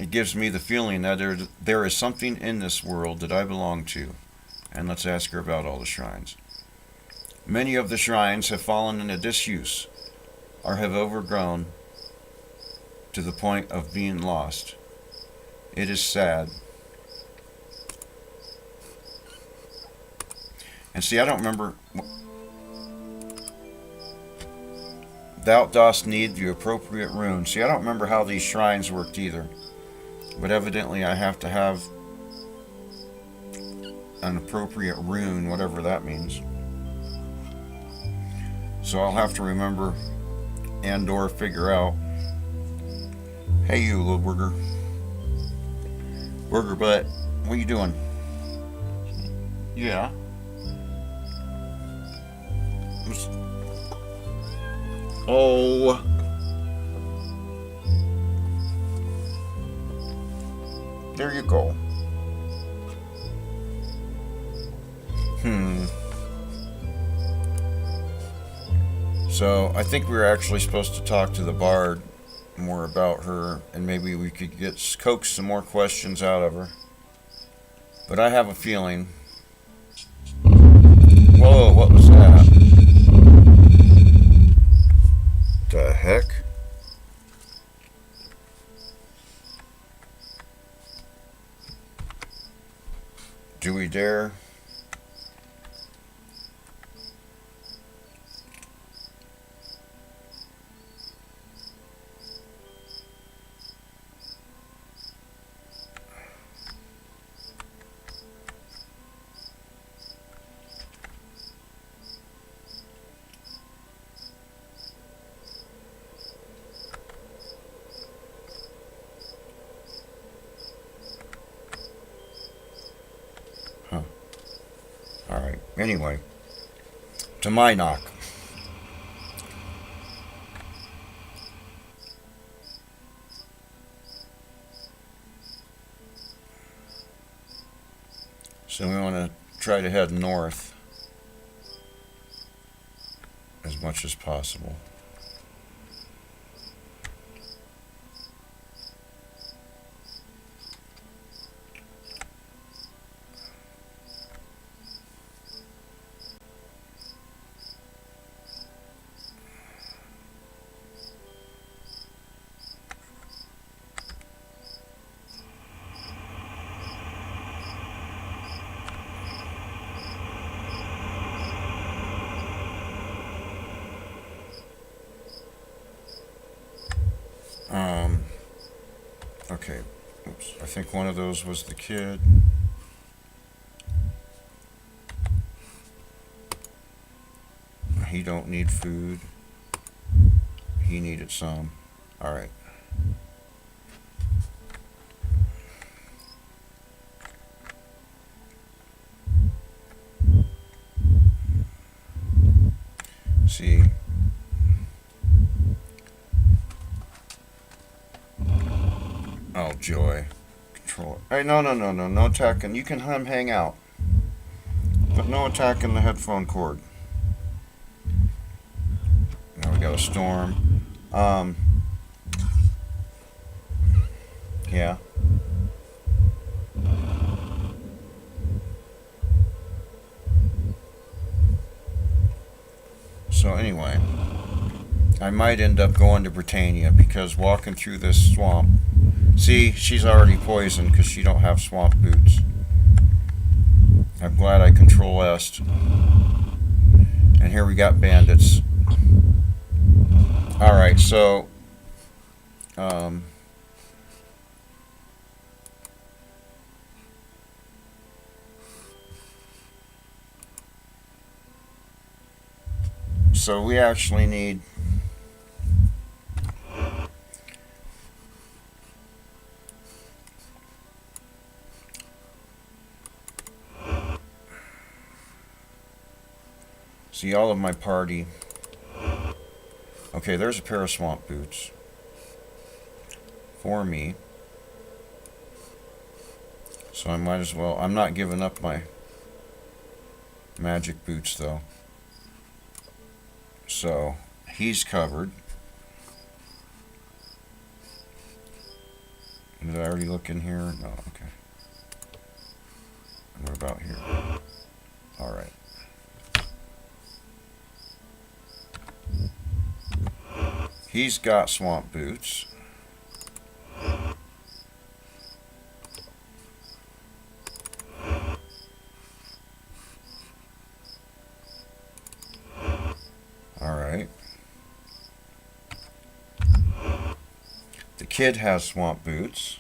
It gives me the feeling that there is something in this world that I belong to. And let's ask her about all the shrines. Many of the shrines have fallen into disuse or have overgrown to the point of being lost. It is sad. And see, I don't remember. Thou dost need the appropriate rune. See, I don't remember how these shrines worked either. But evidently I have to have an appropriate rune, whatever that means. So I'll have to remember and or figure out. Hey you little burger. Burger butt, what are you doing? Yeah. Oh. There you go. So I think we were actually supposed to talk to the bard more about her, and maybe we could coax some more questions out of her. But I have a feeling. Whoa, what was that? The heck? Do we dare? Huh. Alright, anyway. To my knock. So we want to try to head north as much as possible. Okay, oops. I think one of those was the kid. He don't need food. He needed some. Alright. See. Oh, joy. Control. Hey, no attacking. You can hang out. But no attacking the headphone cord. Now we got a storm. Yeah. So anyway, I might end up going to Britannia because walking through this swamp. See, she's already poisoned because she don't have swamp boots. I'm glad I control Est. And here we got bandits. Alright, so so we actually need see all of my party. Okay, there's a pair of swamp boots for me. So I might as well. I'm not giving up my magic boots though. So he's covered. Did I already look in here? No, okay. What about here? Alright. He's got swamp boots. Alright. The kid has swamp boots.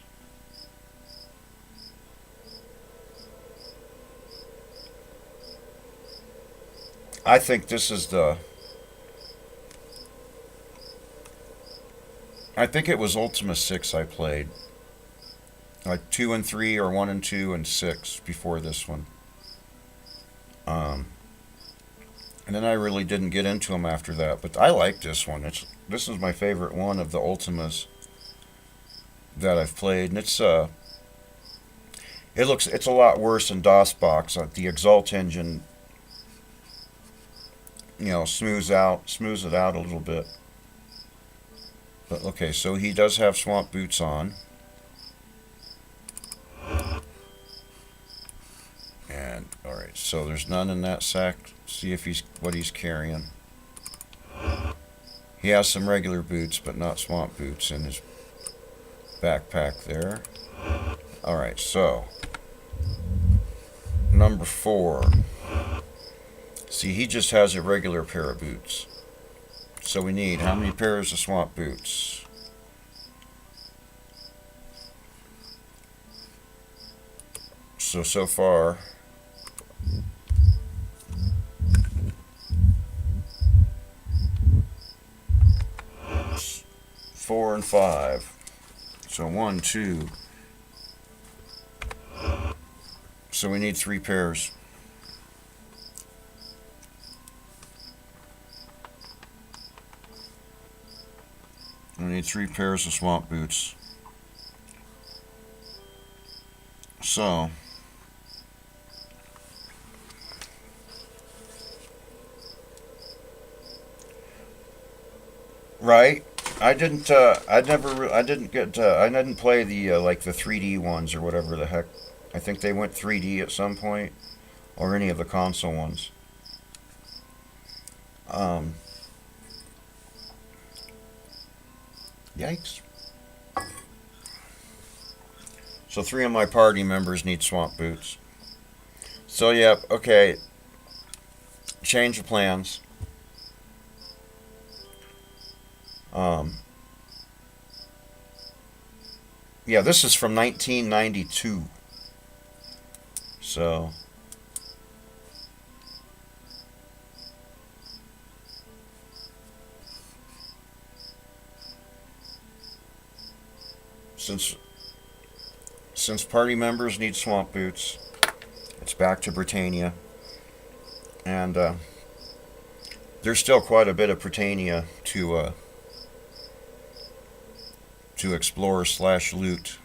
I think this is the... I think it was Ultima 6 I played. Like 2 and 3 or 1 and 2 and 6 before this one. And then I really didn't get into them after that. But I like this one. This is my favorite one of the Ultimas that I've played. And it's a lot worse than DOSBox. The Exult engine, smooths it out a little bit. But okay, so he does have swamp boots on. And alright, so there's none in that sack. See if what he's carrying. He has some regular boots, but not swamp boots in his backpack there. Alright, so number 4. See, he just has a regular pair of boots. So we need how many pairs of swamp boots? So far, 4 and 5. So 1, 2. So we need 3 pairs. We need 3 pairs of swamp boots. So right, I didn't play the like the 3D ones or whatever the heck. I think they went 3D at some point, or any of the console ones. Yikes. So 3 of my party members need swamp boots. So yep, okay. Change of plans. Yeah, this is from 1992. So, since party members need swamp boots, it's back to Britannia, and there's still quite a bit of Britannia to explore slash loot.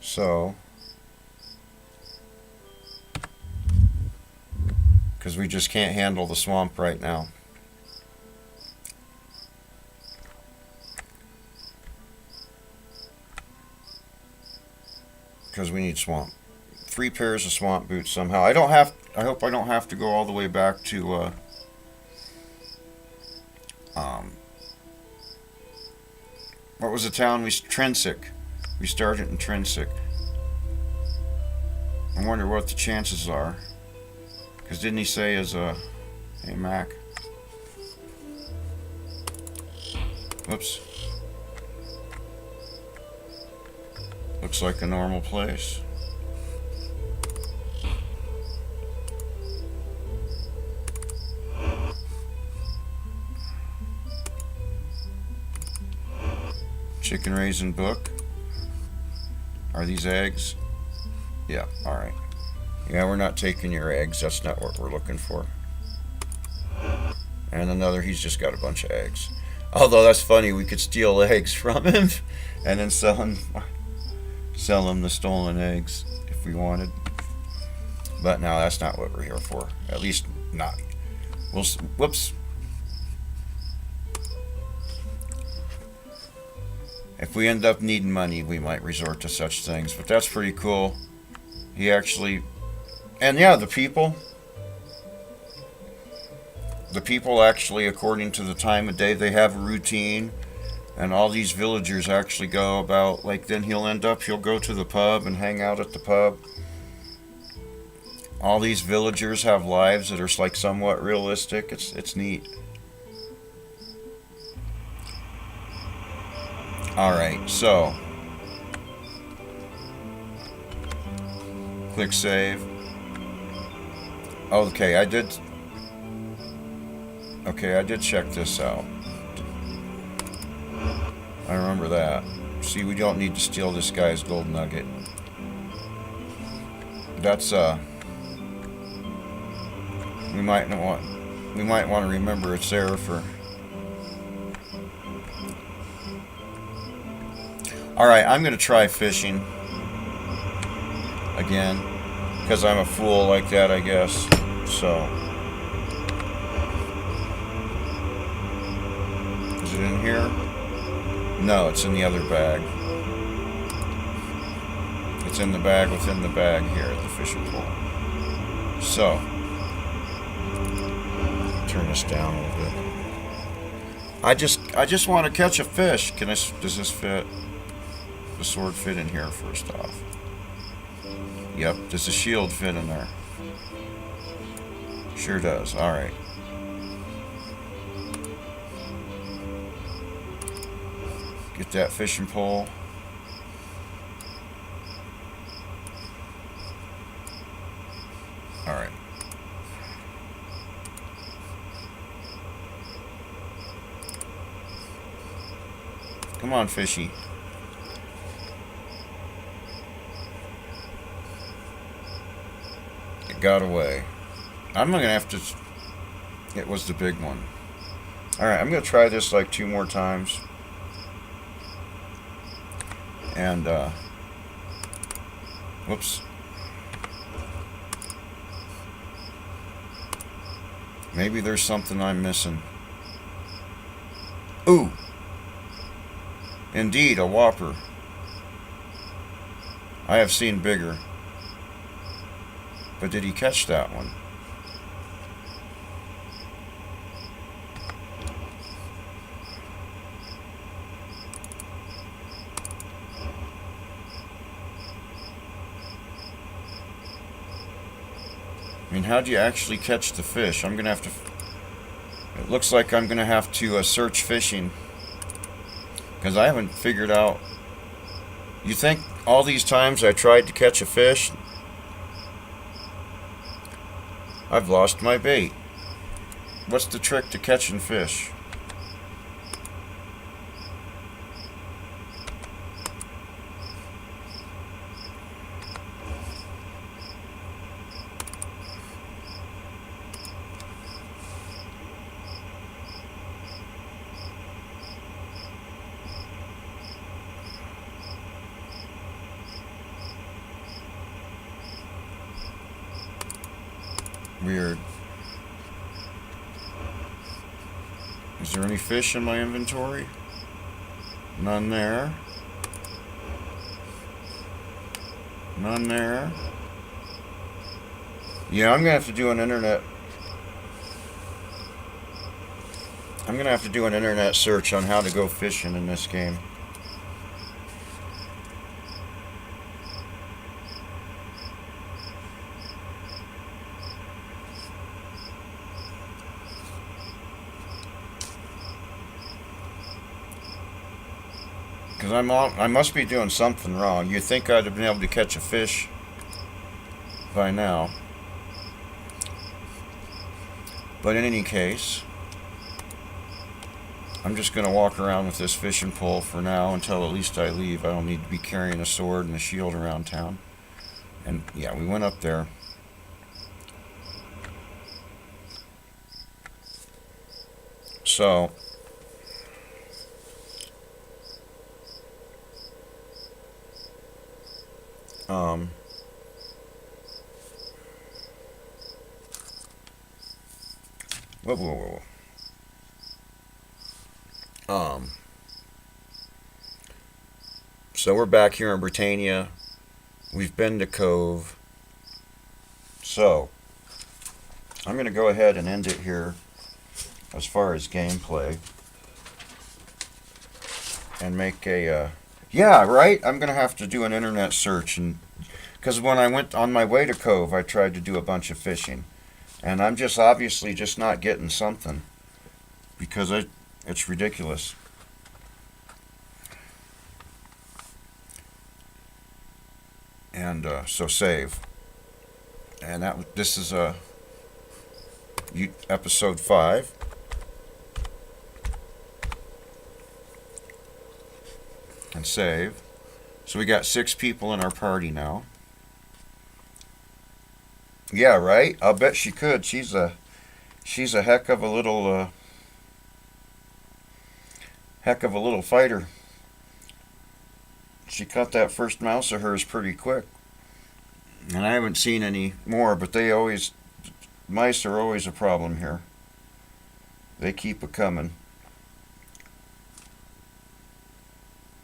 So, because we just can't handle the swamp right now. Because we need swamp. 3 pairs of swamp boots somehow. I hope I don't have to go all the way back to what was the town Trensic. We started in Trensic. I wonder what the chances are. Because didn't he say hey Mac. Whoops. Looks like a normal place. Chicken raisin book. Are these eggs? Yeah, alright. Yeah, we're not taking your eggs. That's not what we're looking for. And another, he's just got a bunch of eggs. Although that's funny, we could steal eggs from him and then sell him the stolen eggs if we wanted. But no, that's not what we're here for. At least not. Whoops. If we end up needing money, we might resort to such things. But that's pretty cool. He actually... And yeah, the people actually, according to the time of day, they have a routine. And all these villagers actually go about, like, then he'll go to the pub and hang out at the pub. All these villagers have lives that are, like, somewhat realistic. It's neat. Alright, so. Click save. Okay, I did check this out. I remember that. See, we don't need to steal this guy's gold nugget. That's we might want to remember it's there for. Alright, I'm going to try fishing again, because I'm a fool like that, I guess. So, is it in here? No, it's in the other bag. It's in the bag within the bag here at the fishing pole. So, turn this down a little bit. I just want to catch a fish. Does this fit? The sword fit in here first off. Yep, does the shield fit in there? Sure does, alright. Get that fishing pole. Alright. Come on, fishy. Got away. I'm gonna have to. It was the big one. Alright, I'm gonna try this like 2 more times. And, whoops. Maybe there's something I'm missing. Ooh! Indeed, a whopper. I have seen bigger. But did he catch that one? I mean, how do you actually catch the fish? I'm gonna have to... It looks like I'm gonna have to search fishing. Because I haven't figured out You think all these times I tried to catch a fish, I've lost my bait. What's the trick to catching fish? Weird. Is there any fish in my inventory? None there. None there. Yeah, I'm gonna have to do an internet. I'm gonna have to do an internet search on how to go fishing in this game. Because I must be doing something wrong. You'd think I'd have been able to catch a fish by now. But in any case, I'm just going to walk around with this fishing pole for now until at least I leave. I don't need to be carrying a sword and a shield around town. And yeah, we went up there. So, um, whoa, whoa, whoa, whoa. So we're back here in Britannia. We've been to Cove. So, I'm going to go ahead and end it here as far as gameplay. And make a, yeah, right? I'm going to have to do an internet search. And because when I went on my way to Cove, I tried to do a bunch of fishing. And I'm just obviously just not getting something. Because it's ridiculous. And so save. And this is episode 5. And save. So we got 6 people in our party now. Yeah, right? I'll bet she could. She's a heck of a little fighter. She caught that first mouse of hers pretty quick. And I haven't seen any more, but mice are always a problem here. They keep a-coming.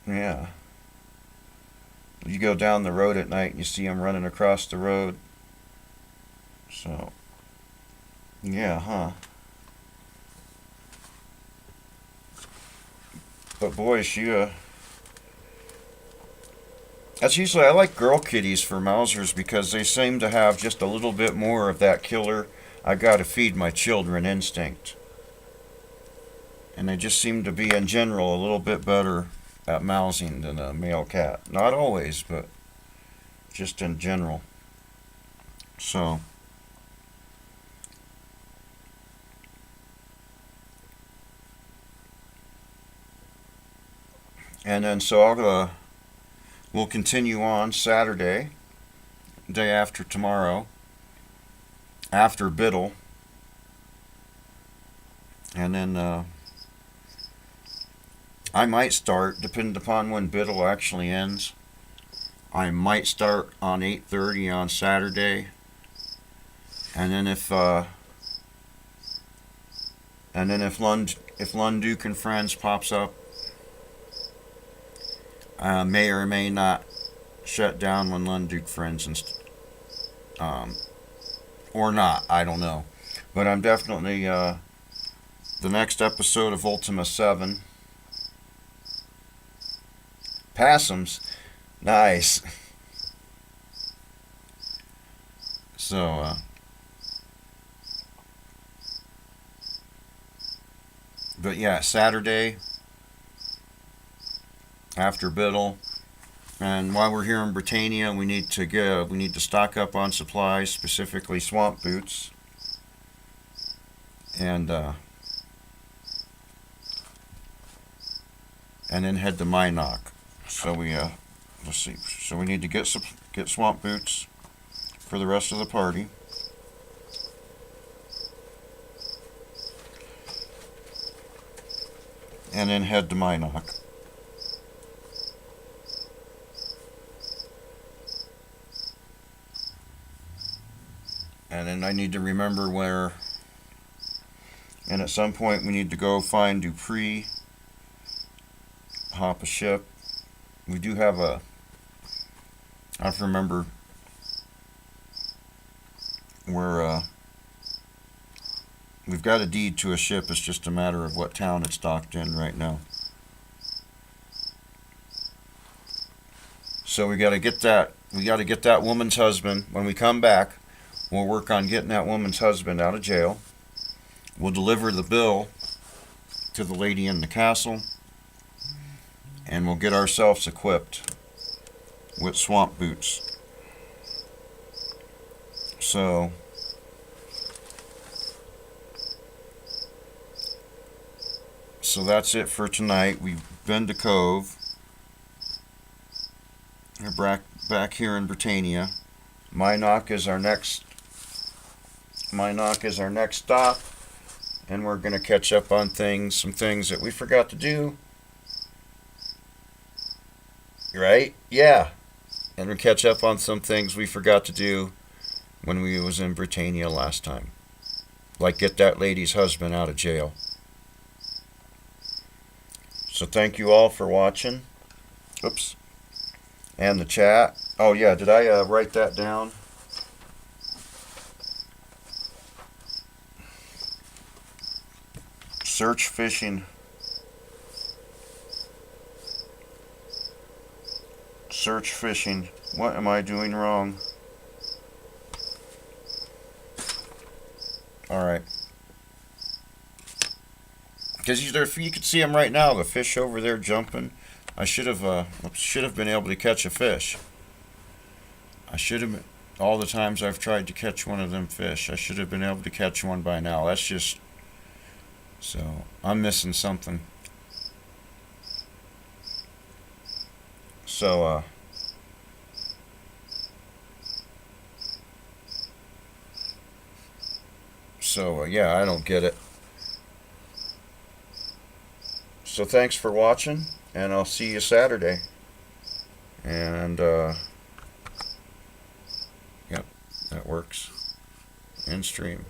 Yeah. You go down the road at night and you see them running across the road. So, yeah, huh. But boy, that's usually, I like girl kitties for Mausers because they seem to have just a little bit more of that killer, I gotta feed my children instinct. And they just seem to be, in general, a little bit better at mousing than a male cat. Not always, but just in general. So, and then so we'll continue on Saturday, day after tomorrow, after Biddle, and then I might start, depending upon when Biddle actually ends. I might start on 8:30 on Saturday, and then if Lunduke and Friends pops up, may or may not shut down when Lunduke Friends or not. I don't know, but I'm definitely the next episode of Ultima 7. Passums. Nice. So, but yeah, Saturday after Biddle, And while we're here in Britannia, we need to stock up on supplies, specifically swamp boots, and then head to Minot. So let's see. So we need to get swamp boots for the rest of the party. And then head to Minot. And then I need to remember where. And at some point we need to go find Dupree, hop a ship. We do have I have to remember where we've got a deed to a ship. It's just a matter of what town it's docked in right now. So we got to get that woman's husband. When we come back, we'll work on getting that woman's husband out of jail. We'll deliver the bill to the lady in the castle, and we'll get ourselves equipped with swamp boots. So that's it for tonight. We've been to Cove. We're back here in Britannia. Minot is our next stop, and we're going to catch up on some things that we forgot to do. Right? Yeah. And we catch up on some things we forgot to do when we was in Britannia last time. Like get that lady's husband out of jail. So thank you all for watching. Oops. And the chat. Oh yeah, did I write that down? Search fishing. Search fishing. What am I doing wrong? Alright. Because you can see them right now, the fish over there jumping. I should have been able to catch a fish. I should have, all the times I've tried to catch one of them fish, I should have been able to catch one by now. That's just, so I'm missing something. So yeah, I don't get it. So thanks for watching, and I'll see you Saturday. And yep, that works. End stream.